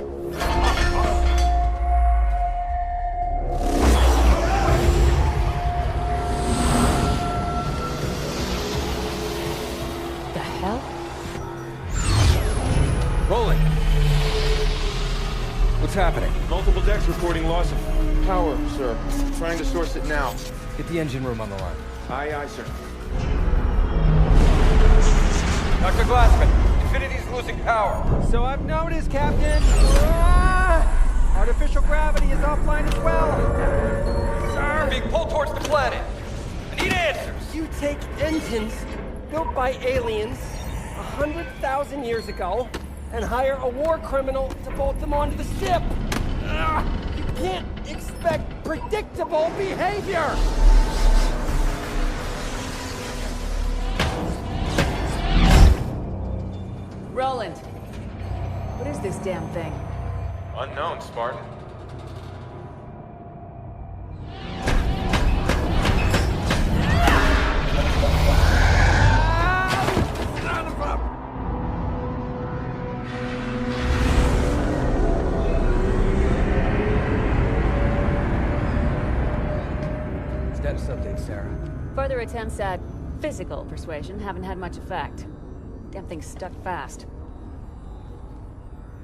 The hell? Rolling. What's happening? Multiple decks reporting loss of power, sir. Trying to source it now. Get the engine room on the line. Aye, aye, sir. Dr. Glassman, Infinity's losing power. So I've noticed, Captain. Artificial gravity is offline as well. Sir! Being pulled towards the planet. I need answers. You take engines built by aliens 100,000 years ago and hire a war criminal to bolt them onto the ship. You can't expect predictable behavior. Roland, what is this damn thing? Unknown, Spartan. Sarah? Further attempts at physical persuasion haven't had much effect. Damn thing's stuck fast.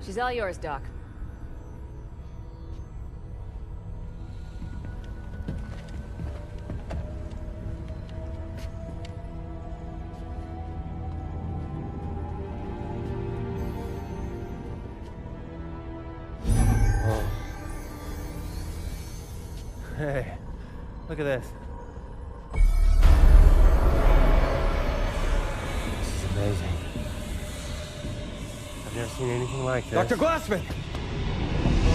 She's all yours, Doc. Hey, look at this. This is amazing. I've never seen anything like this. Dr. Glassman!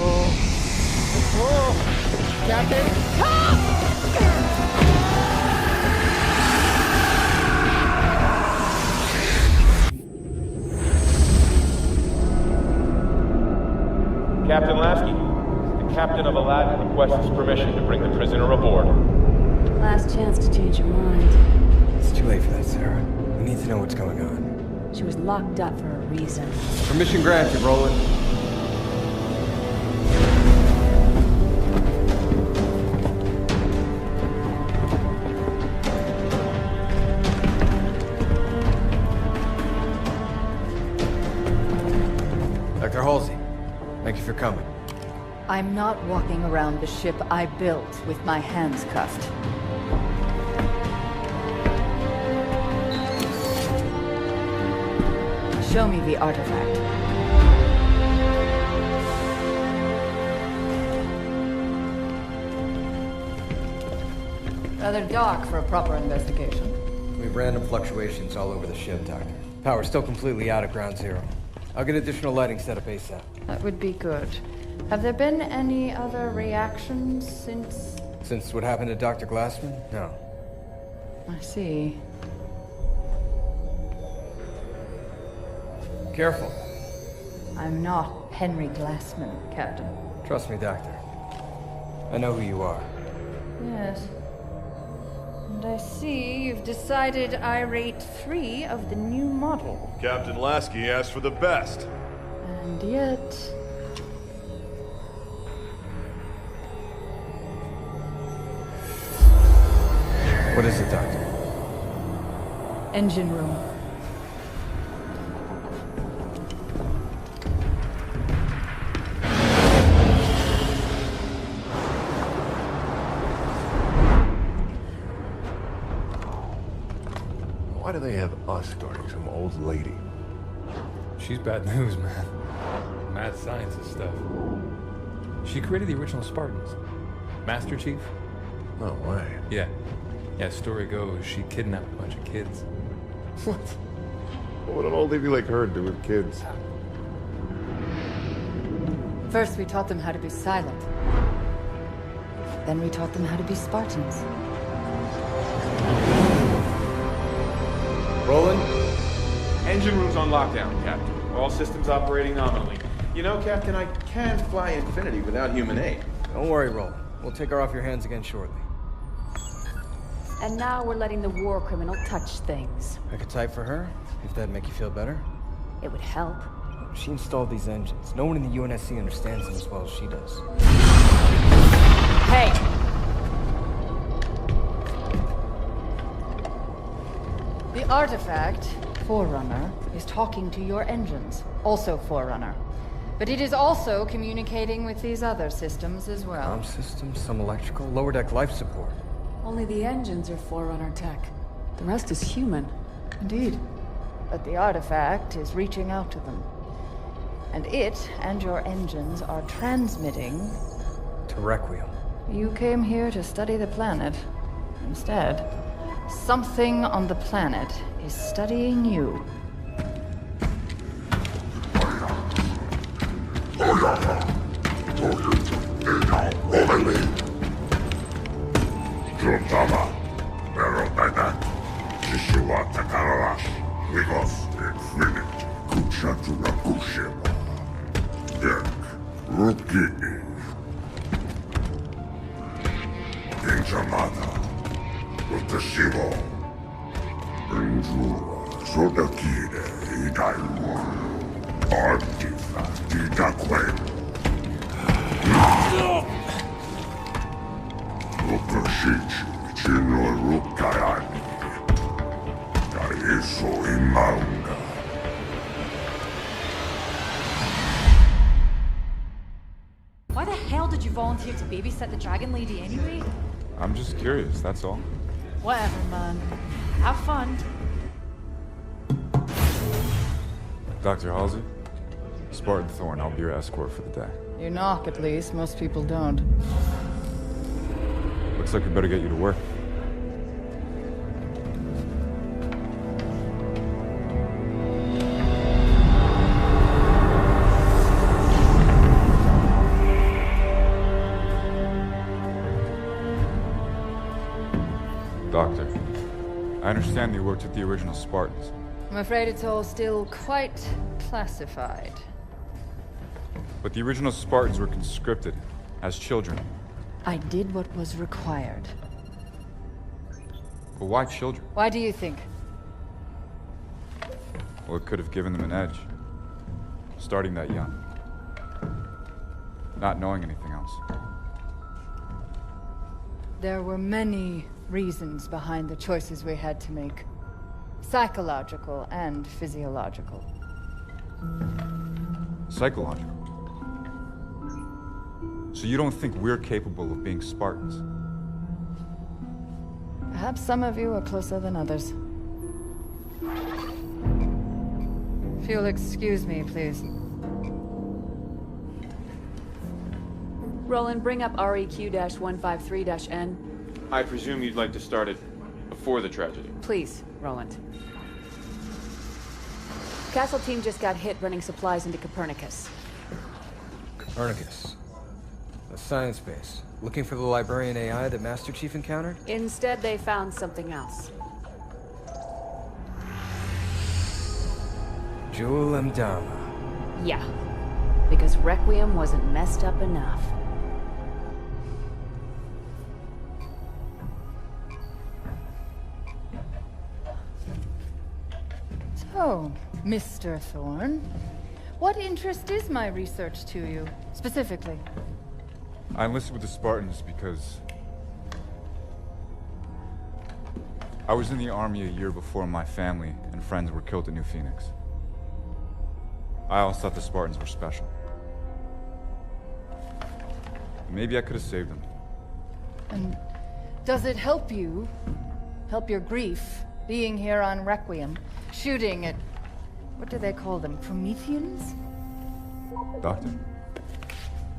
Oh. Whoa! Captain! Captain Lasky, the captain of Aladdin requests permission to bring the prisoner aboard. Last chance to change your mind. It's too late for that, Sarah. We need to know what's going on. She was locked up for a reason. Permission granted, Roland. Dr. Halsey, thank you for coming. I'm not walking around the ship I built with my hands cuffed. Show me the artifact. Rather dark for a proper investigation. We have random fluctuations all over the ship, Doctor. Power's still completely out at ground zero. I'll get additional lighting set up ASAP. That would be good. Have there been any other reactions since... Since what happened to Dr. Glassman? No. I see. Careful. I'm not Henry Glassman, Captain. Trust me, Doctor. I know who you are. Yes. And I see you've decided I rate 3 of the new model. Captain Lasky asked for the best. And yet... What is it, Doctor? Engine room. Why do they have us guarding some old lady? She's bad news, man. Mad scientist stuff. She created the original Spartans. Master Chief? No way. Yeah. Yeah, story goes, she kidnapped a bunch of kids. What? What would an old lady like her do with kids? First we taught them how to be silent. Then we taught them how to be Spartans. Roland? Engine room's on lockdown, Captain. All systems operating nominally. You know, Captain, I can't fly Infinity without human aid. Don't worry, Roland. We'll take her off your hands again shortly. And now we're letting the war criminal touch things. I could type for her, if that'd make you feel better. It would help. She installed these engines. No one in the UNSC understands them as well as she does. Hey! The artifact, Forerunner, is talking to your engines. Also Forerunner. But it is also communicating with these other systems as well. Arm systems, some electrical, lower deck life support. Only the engines are Forerunner tech. The rest is human. Indeed. But the artifact is reaching out to them. And it and your engines are transmitting... To Requiem. You came here to study the planet. Instead, something on the planet is studying you. Juntava, Verotaitat, Shishua Takarash, Ligos, Infinite, Kuchatura Kushima, Dek, Rukini, Inchamada, Rutashivo, Injura, Sodakide, Idaiwa, Artifact, Idaquem. Opashichi, Chinor Why the hell did you volunteer to babysit the Dragon Lady anyway? I'm just curious, that's all. Whatever, man. Have fun. Dr. Halsey, Spartan Thorn, I'll be your escort for the day. You knock, at least. Most people don't. Looks like we better get you to work. Doctor, I understand you worked with the original Spartans. I'm afraid it's all still quite classified. But the original Spartans were conscripted as children. I did what was required. But why children? Why do you think? Well, it could have given them an edge. Starting that young. Not knowing anything else. There were many reasons behind the choices we had to make. Psychological and physiological. Psychological? So you don't think we're capable of being Spartans? Perhaps some of you are closer than others. If you'll excuse me, please. Roland, bring up REQ-153-N. I presume you'd like to start it before the tragedy. Please, Roland. Castle team just got hit running supplies into Copernicus. Copernicus. A science base. Looking for the librarian AI that Master Chief encountered? Instead, they found something else. Jewel Dama. Yeah. Because Requiem wasn't messed up enough. So, Mr. Thorne, what interest is my research to you, specifically? I enlisted with the Spartans because I was in the army a year before my family and friends were killed at New Phoenix. I always thought the Spartans were special. Maybe I could have saved them. And does it help you, help your grief, being here on Requiem, shooting at, what do they call them, Prometheans? Doctor?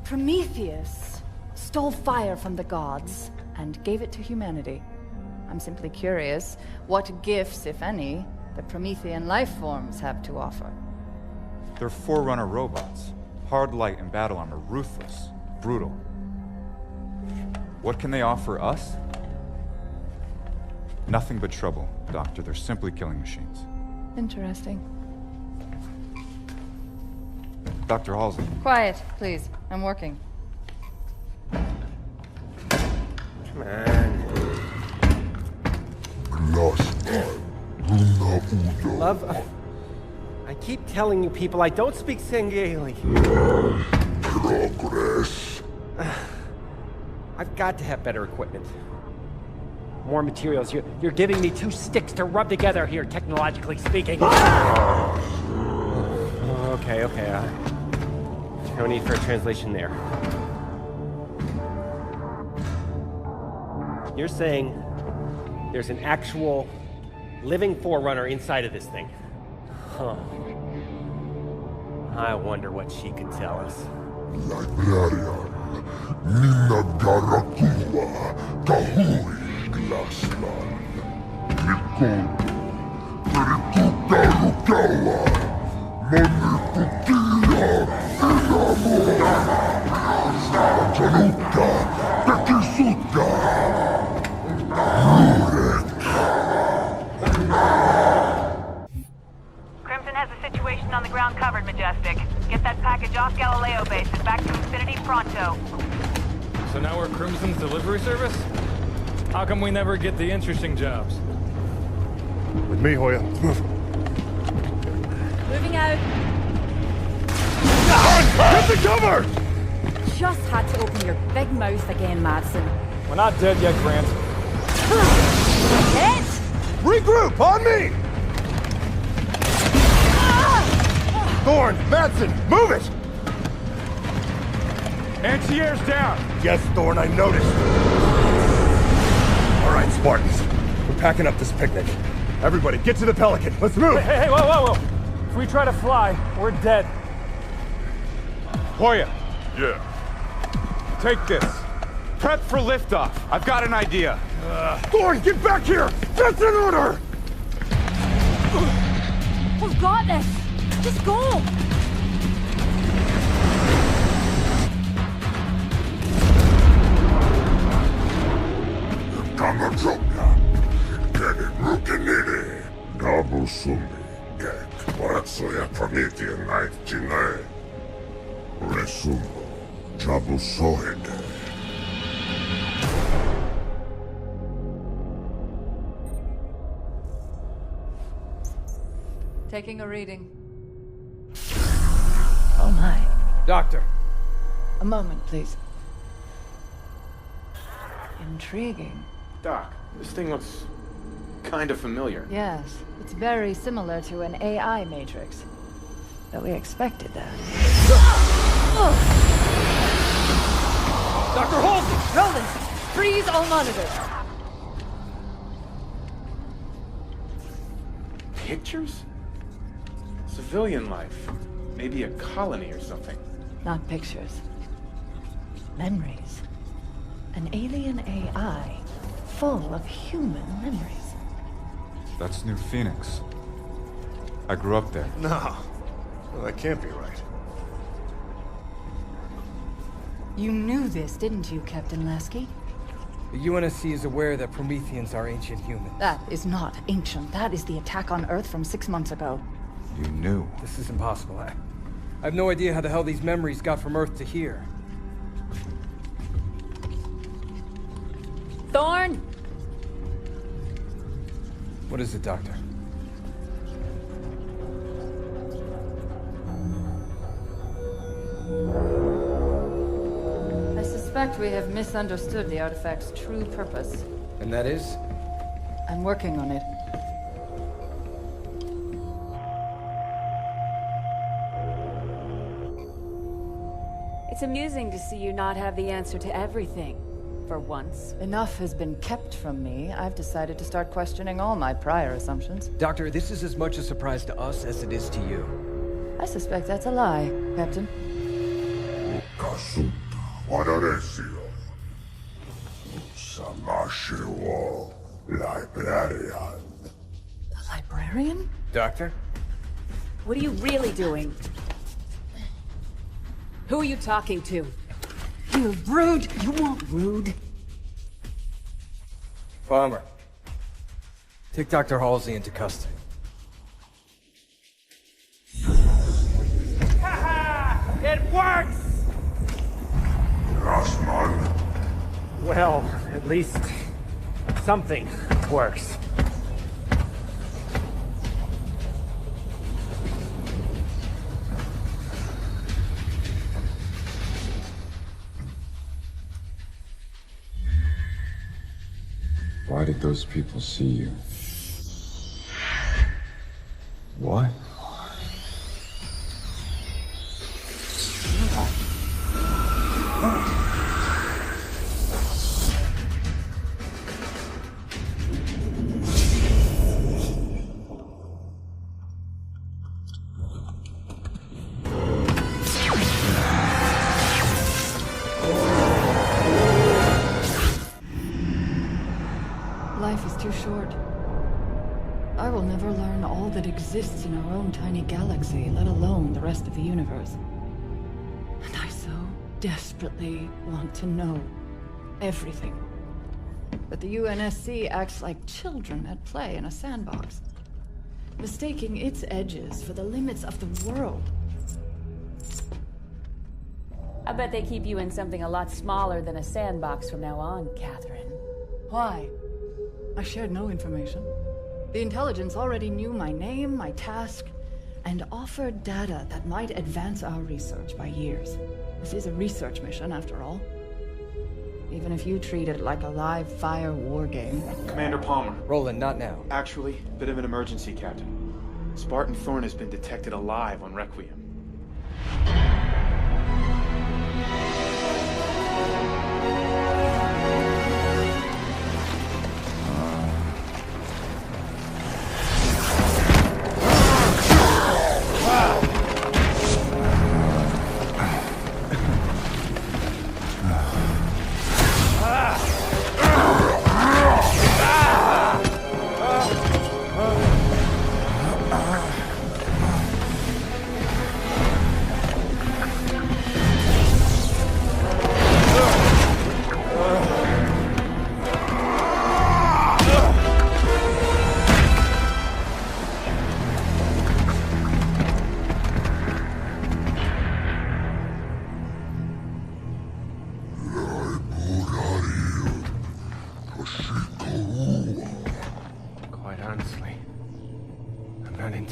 Prometheus stole fire from the gods and gave it to humanity. I'm simply curious what gifts, if any, the Promethean life forms have to offer. They're Forerunner robots. Hard light and battle armor, ruthless, brutal. What can they offer us? Nothing but trouble, Doctor. They're simply killing machines. Interesting. Dr. Halsey. Quiet, please. I'm working. Come on. Love, I keep telling you people I don't speak Sengeli. Progress. I've got to have better equipment. More materials. You're giving me two sticks to rub together here, technologically speaking. Okay. No need for a translation there. You're saying there's an actual living Forerunner inside of this thing? Huh. I wonder what she could tell us. Librarian, Nina Garakua, Kahui Glaslan, Nikon, Perituka Rukawa, Monipukila, Inamura, Januka, Tekisuka, Lurek. Crimson has a situation on the ground covered, Majestic. Get that package off Galileo base and back to Infinity pronto. So now we're Crimson's delivery service? How come we never get the interesting jobs? With me, Hoya. Moving out. Get the cover! Just had to open your big mouth again, Madsen. We're not dead yet, Grant. Dead? Regroup, on me! Thorne, Madsen, move it! Anti-air's down! Yes, Thorn, I noticed. All right, Spartans. We're packing up this picnic. Everybody, get to the Pelican. Let's move! Hey, whoa! If we try to fly, we're dead. Hoya, Yeah. take this. Prep for liftoff. I've got an idea. Thorn, get back here! That's an order! We've got this! Just go! Kamajoka, Kedi Rukinini, Dabu Sumi, Gek, Waratsoya Promethean Night Chile, Resumo, Jabu Sohede. Taking a reading. Oh my. Doctor. A moment, please. Intriguing. Doc, this thing looks kind of familiar. Yes, it's very similar to an AI matrix. But we expected that. Dr. Halsey! Roland, freeze all monitors. Pictures? Civilian life. Maybe a colony or something. Not pictures. Memories. An alien AI full of human memories. That's New Phoenix. I grew up there. No. Well, that can't be right. You knew this, didn't you, Captain Lasky? The UNSC is aware that Prometheans are ancient humans. That is not ancient. That is the attack on Earth from 6 months ago. You knew. This is impossible. I have no idea how the hell these memories got from Earth to here. Thorn! What is it, Doctor? I suspect we have misunderstood the artifact's true purpose. And that is? I'm working on it. It's amusing to see you not have the answer to everything, for once. Enough has been kept from me. I've decided to start questioning all my prior assumptions. Doctor, this is as much a surprise to us as it is to you. I suspect that's a lie, Captain. Kasuta, Wadaresio. Samashiwo, Librarian. A librarian? Doctor? What are you really doing? Who are you talking to? You rude! You want rude? Farmer. Take Dr. Halsey into custody. It works! Rasman. Well, at least something works. Why did those people see you? What? Life is too short. I will never learn all that exists in our own tiny galaxy, let alone the rest of the universe. And I so desperately want to know everything. But the UNSC acts like children at play in a sandbox, mistaking its edges for the limits of the world. I bet they keep you in something a lot smaller than a sandbox from now on, Catherine. Why? I shared no information. The intelligence already knew my name, my task, and offered data that might advance our research by years. This is a research mission, after all. Even if you treat it like a live-fire war game. Commander Palmer. Roland, not now. Actually, bit of an emergency, Captain. Spartan Thorn has been detected alive on Requiem.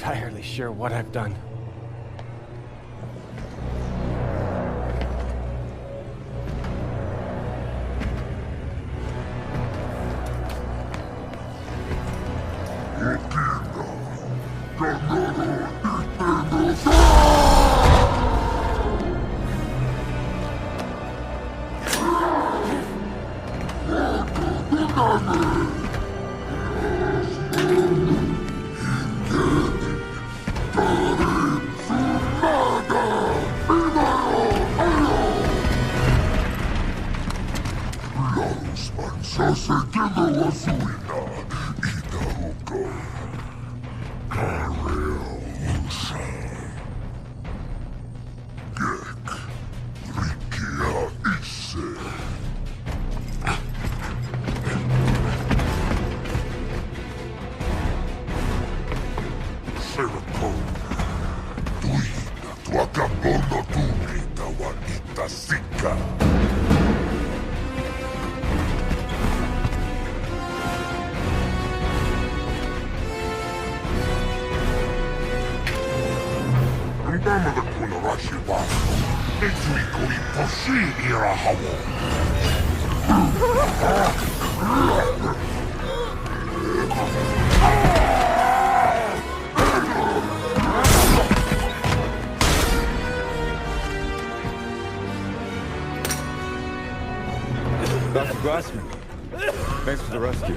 entirely sure what I've done. Dr. Glassman, thanks for the rescue.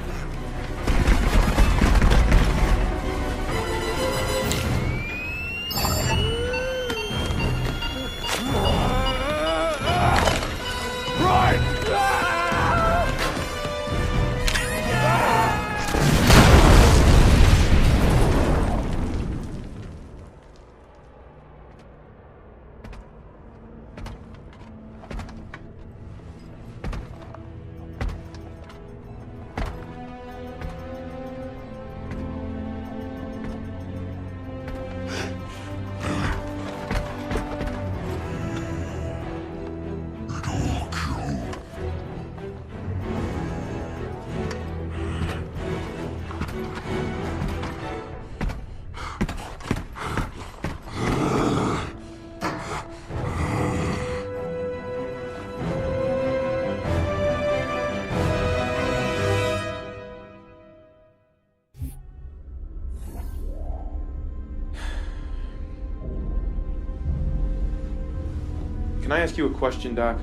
Can I ask you a question, Doc?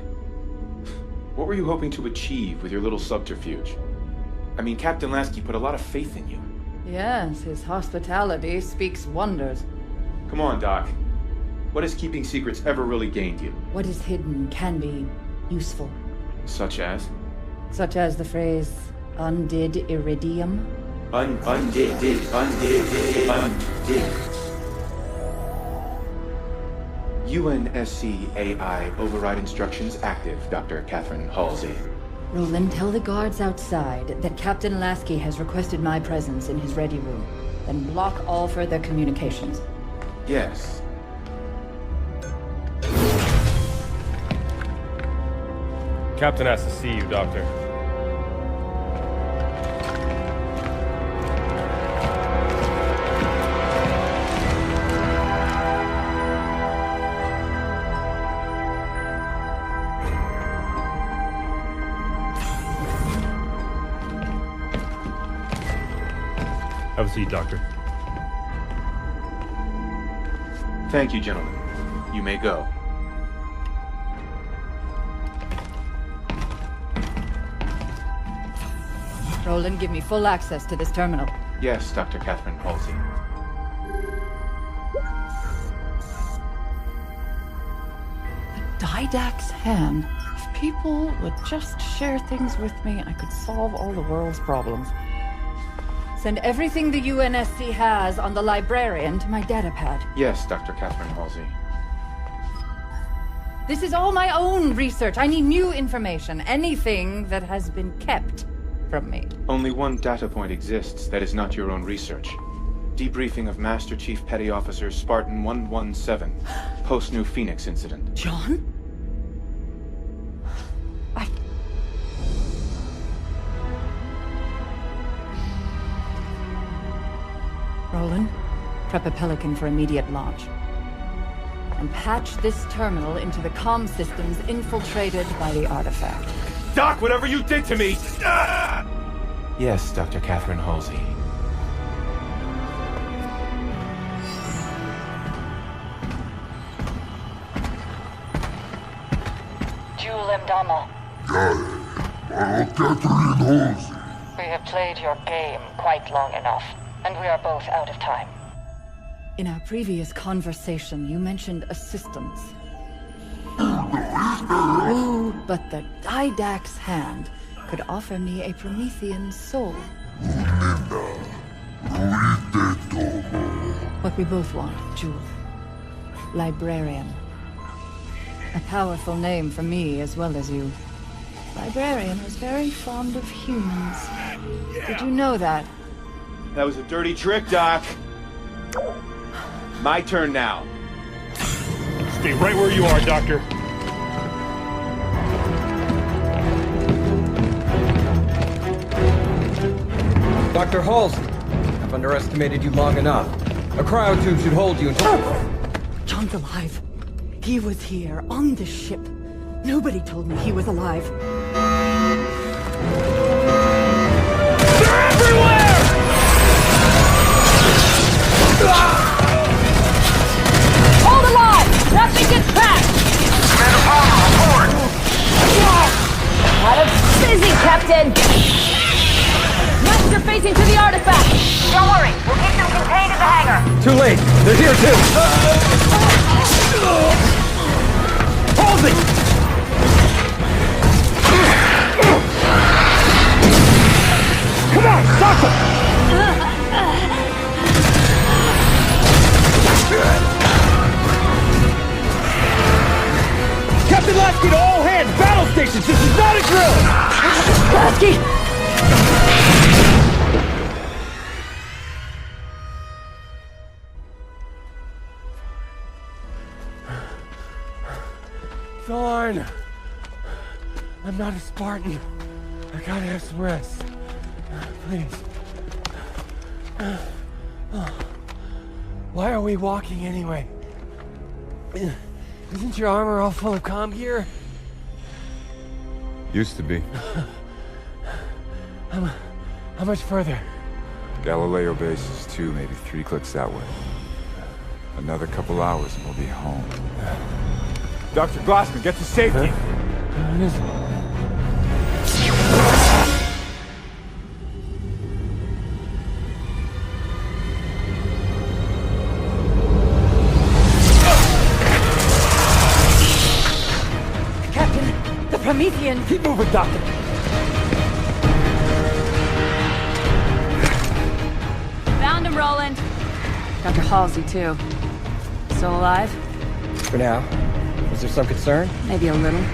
What were you hoping to achieve with your little subterfuge? I mean, Captain Lasky put a lot of faith in you. Yes, his hospitality speaks wonders. Come on, Doc. What has keeping secrets ever really gained you? What is hidden can be useful. Such as? Such as the phrase, undid iridium. Undid. UNSC AI override instructions active, Dr. Catherine Halsey. Roland, tell the guards outside that Captain Lasky has requested my presence in his ready room. Then block all further communications. Yes. Captain has to see you, Doctor. Have a seat, Doctor. Thank you, gentlemen. You may go. Roland, give me full access to this terminal. Yes, Dr. Catherine Halsey. Didact's hand. If people would just share things with me, I could solve all the world's problems. Send everything the UNSC has on the librarian to my datapad. Yes, Dr. Catherine Halsey. This is all my own research. I need new information. Anything that has been kept from me. Only one data point exists that is not your own research. Debriefing of Master Chief Petty Officer Spartan 117, post-New Phoenix incident. John? Roland, Prep a Pelican for immediate launch. And patch this terminal into the comm systems infiltrated by the artifact. Doc, whatever you did to me! Ah! Yes, Dr. Catherine Halsey. Jewel Mdama. Catherine Halsey. We have played your game quite long enough, and we are both out of time. In our previous conversation, you mentioned assistance. But the Didact's hand could offer me a Promethean soul. What we both want, Jewel. Librarian. A powerful name for me as well as you. Librarian was very fond of humans. Did you know that? That was a dirty trick, Doc. My turn now. Stay right where you are, Doctor. Dr. Halsey, I've underestimated you long enough. A cryotube should hold you until... John's alive. He was here, on this ship. Nobody told me he was alive. They're everywhere! Hold alive! Nothing gets past! Commander Palmer, report! Out of busy, Captain! Master facing to the artifact! Don't worry, we'll keep them contained in the hangar. Too late! They're here too! Halsey! Come on, stop them! Captain Lasky to all hands! Battle stations! This is not a drill! Lasky! Thorn! I'm not a Spartan. I gotta have some rest. Please. Why are we walking anyway? Isn't your armor all full of comm gear? Used to be. How much further? Galileo base is 2, maybe 3 clicks that way. Another couple hours and we'll be home. Dr. Glassman, get to safety! Captain, the Promethean! Keep moving, Doctor! Found him, Roland. Dr. Halsey, too. Still alive? For now. Is there some concern? Maybe a little.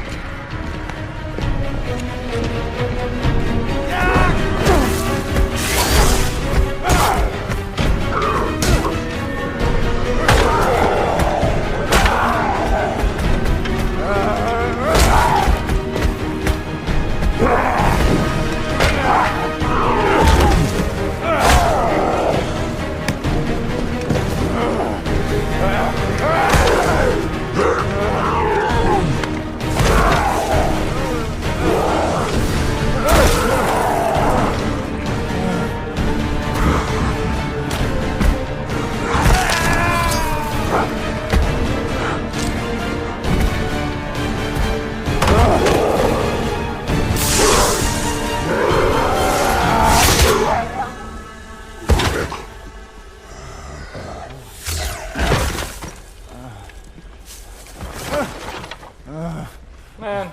Man,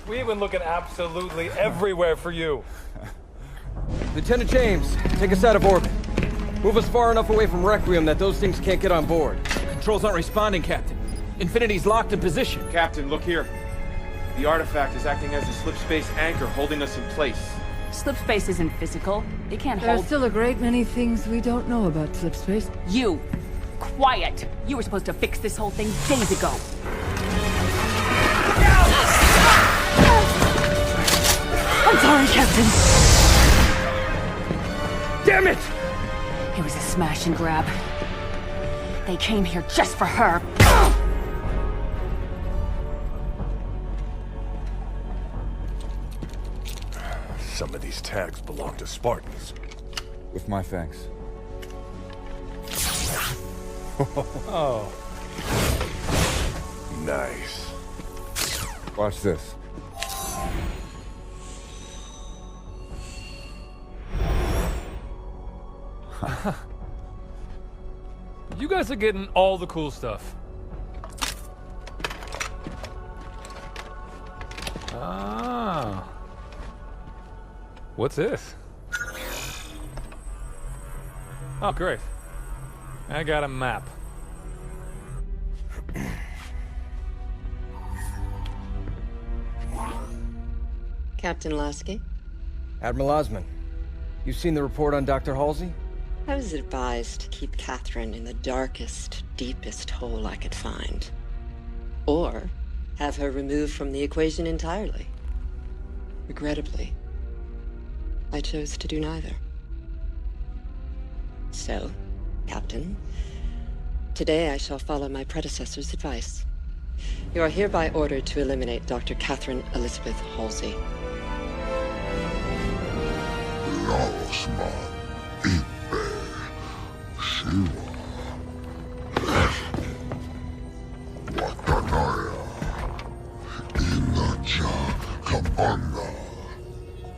we've been looking absolutely everywhere for you. Lieutenant James, take us out of orbit. Move us far enough away from Requiem that those things can't get on board. Controls aren't responding, Captain. Infinity's locked in position. Captain, look here. The artifact is acting as a slip space anchor, holding us in place. Slip space isn't physical. It can't There are hold... still a great many things we don't know about slipspace. You! Quiet! You were supposed to fix this whole thing days ago. I'm sorry, Captain. Damn it! It was a smash and grab. They came here just for her. Some of these tags belong to Spartans. With my thanks. Oh. Nice. Watch this. You guys are getting all the cool stuff. Ah. What's this? Oh, great. I got a map. Captain Lasky? Admiral Osman, you've seen the report on Dr. Halsey? I was advised to keep Catherine in the darkest, deepest hole I could find. Or have her removed from the equation entirely. Regrettably, I chose to do neither. So, Captain, today I shall follow my predecessor's advice. You are hereby ordered to eliminate Dr. Catherine Elizabeth Halsey.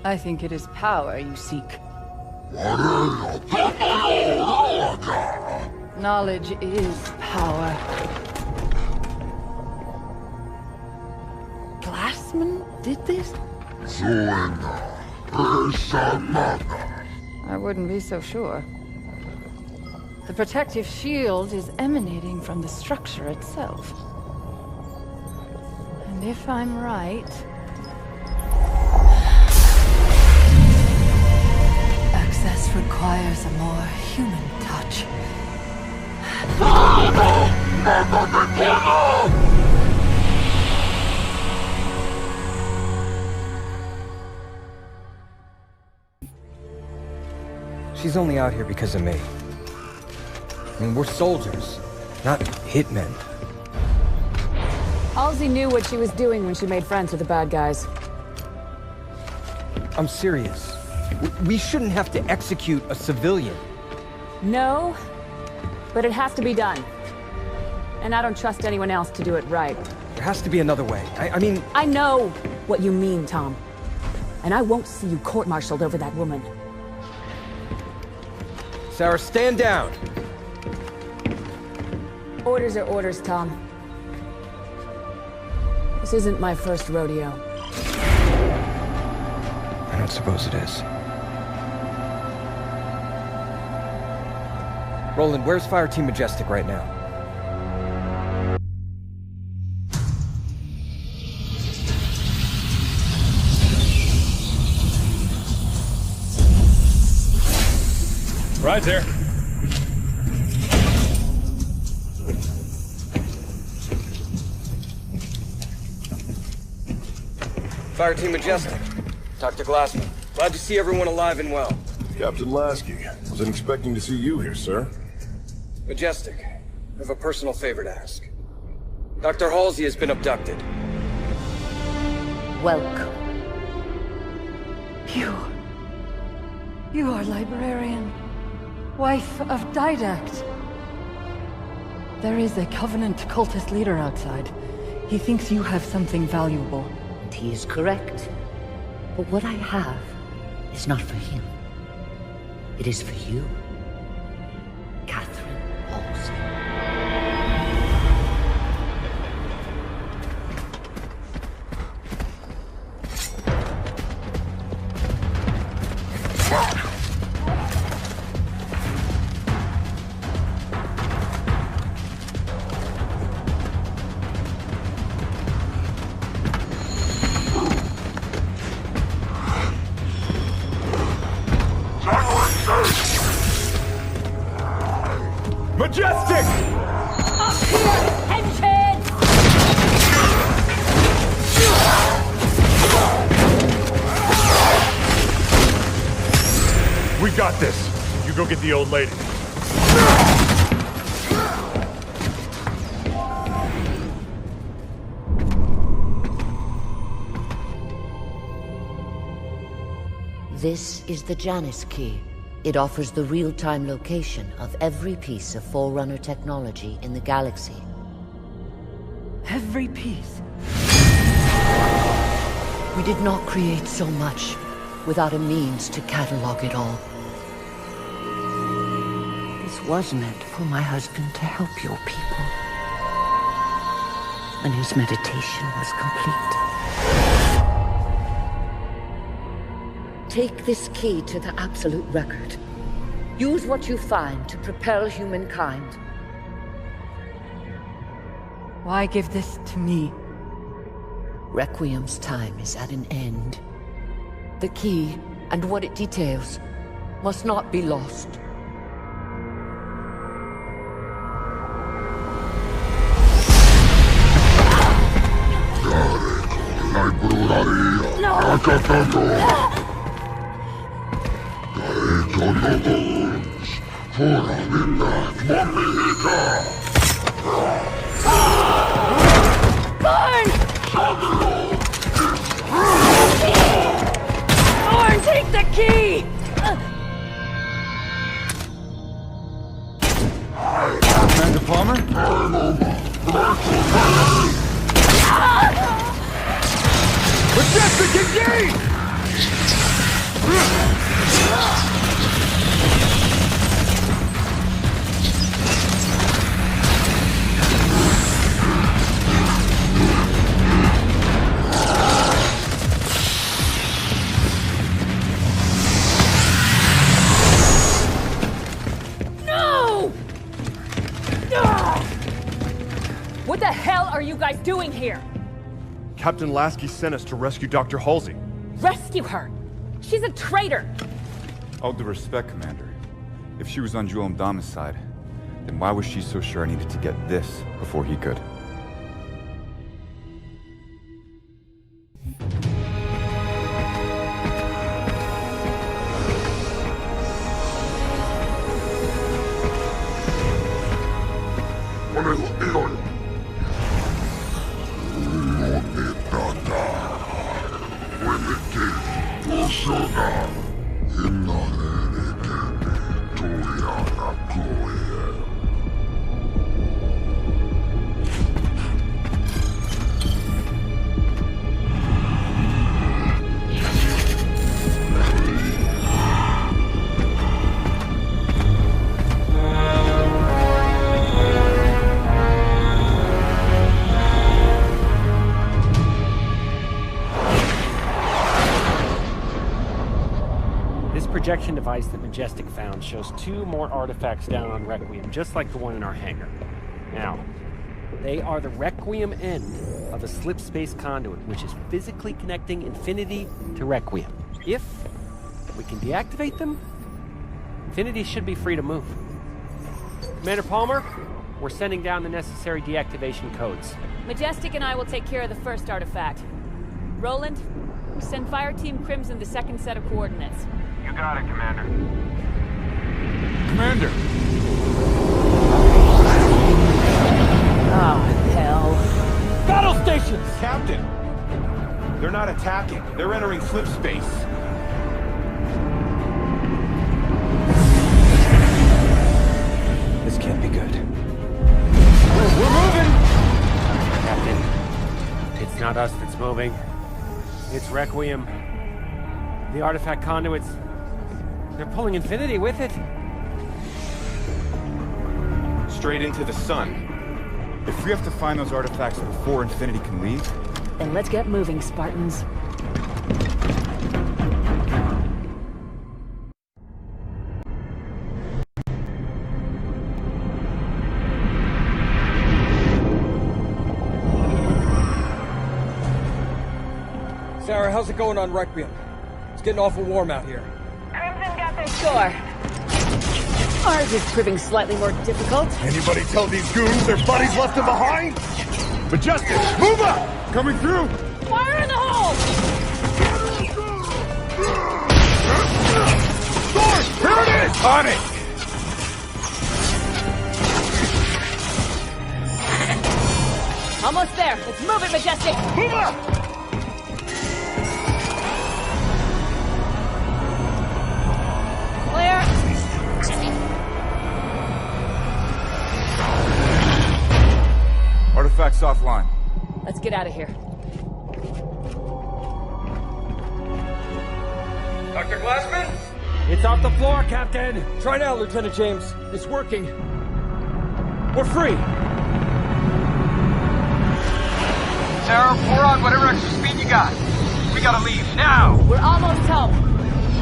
I think it is power you seek. Knowledge is power. Glassman did this? I wouldn't be so sure. The protective shield is emanating from the structure itself. And if I'm right... access requires a more human touch. She's only out here because of me. I mean, we're soldiers, not hitmen. Halsey knew what she was doing when she made friends with the bad guys. I'm serious. We shouldn't have to execute a civilian. No, but it has to be done. And I don't trust anyone else to do it right. There has to be another way. I mean... I know what you mean, Tom. And I won't see you court-martialed over that woman. Sarah, stand down! Orders are orders, Tom. This isn't my first rodeo. I don't suppose it is. Roland, where's Fireteam Majestic right now? Right there. Fireteam Majestic. Dr. Glassman. Glad to see everyone alive and well. Captain Lasky. Wasn't expecting to see you here, sir. Majestic, I have a personal favor to ask. Dr. Halsey has been abducted. Welcome. You are librarian. Wife of Didact. There is a Covenant cultist leader outside. He thinks you have something valuable. And he is correct. But what I have is not for him. It is for you. Catherine Halsey. Majestic! Up here, henchman! We got this. You go get the old lady. This is the Janus key. It offers the real-time location of every piece of Forerunner technology in the galaxy. Every piece. We did not create so much without a means to catalog it all. This was meant for my husband to help your people. And his meditation was complete. Take this key to the Absolute Record. Use what you find to propel humankind. Why give this to me? Requiem's time is at an end. The key, and what it details, must not be lost. Burn! Thorn, take the key! Commander Palmer? Majestic, engage! No! What the hell are you guys doing here? Captain Lasky sent us to rescue Dr. Halsey. Rescue her! She's a traitor! All due respect, Commander. If she was on Jewel Mdama's side, then why was she so sure I needed to get this before he could? Projection device that Majestic found shows 2 more artifacts down on Requiem, just like the one in our hangar. Now, they are the Requiem end of a slip space conduit, which is physically connecting Infinity to Requiem. If we can deactivate them, Infinity should be free to move. Commander Palmer, we're sending down the necessary deactivation codes. Majestic and I will take care of the first artifact. Roland, send Fire Team Crimson the second set of coordinates. You got it, Commander. Commander! Oh, hell. Battle stations! Captain! They're not attacking. They're entering slip space. This can't be good. We're moving! Captain, it's not us that's moving. It's Requiem. The artifact conduits, they're pulling Infinity with it. Straight into the sun. If we have to find those artifacts before Infinity can leave... Then let's get moving, Spartans. Sarah, how's it going on Requiem? It's getting awful warm out here. Crimson got their score. Ours is proving slightly more difficult. Anybody tell these goons their buddies left them behind? Majestic, move up! Coming through! Fire in the hole! Sword! Here it is! On it! Almost there. Let's move it, Majestic. Move up! Jack's offline. Let's get out of here. Dr. Glassman? It's off the floor, Captain! Try now, Lieutenant James. It's working. We're free! Sarah, pour on whatever extra speed you got. We gotta leave, now! We're almost home.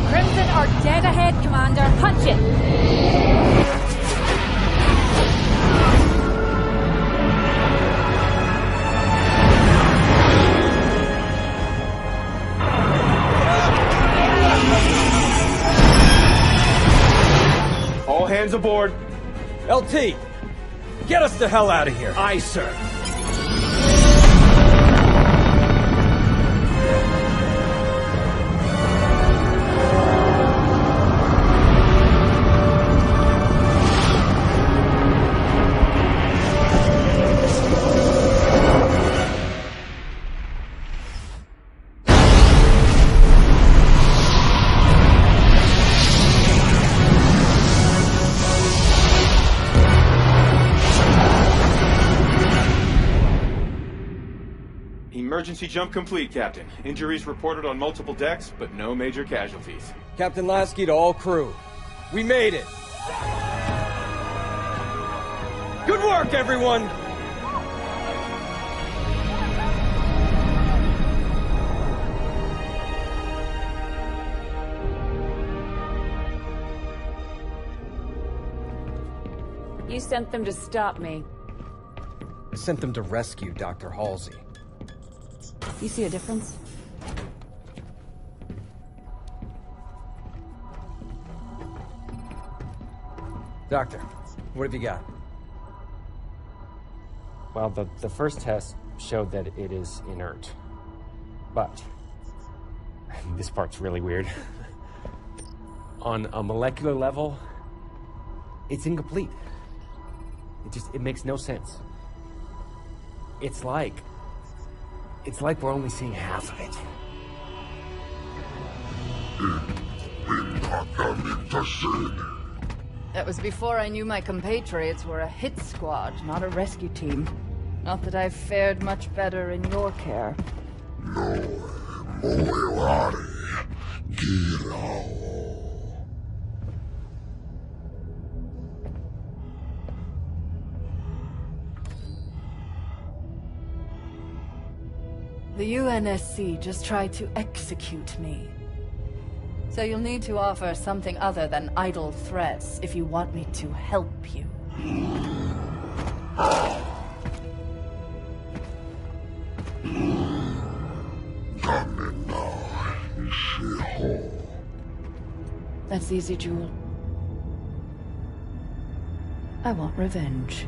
Crimson are dead ahead, Commander. Punch it! All hands aboard. LT! Get us the hell out of here! Aye, sir. Emergency jump complete, Captain. Injuries reported on multiple decks, but no major casualties. Captain Lasky to all crew. We made it! Good work, everyone! You sent them to stop me. I sent them to rescue Dr. Halsey. You see a difference? Doctor, what have you got? Well, the first test showed that it is inert. But this part's really weird. On a molecular level, it's incomplete. It makes no sense. It's like we're only seeing half of it. That was before I knew my compatriots were a hit squad, not a rescue team. Not that I've fared much better in your care. The UNSC just tried to execute me. So you'll need to offer something other than idle threats if you want me to help you. That's easy, Jewel. I want revenge.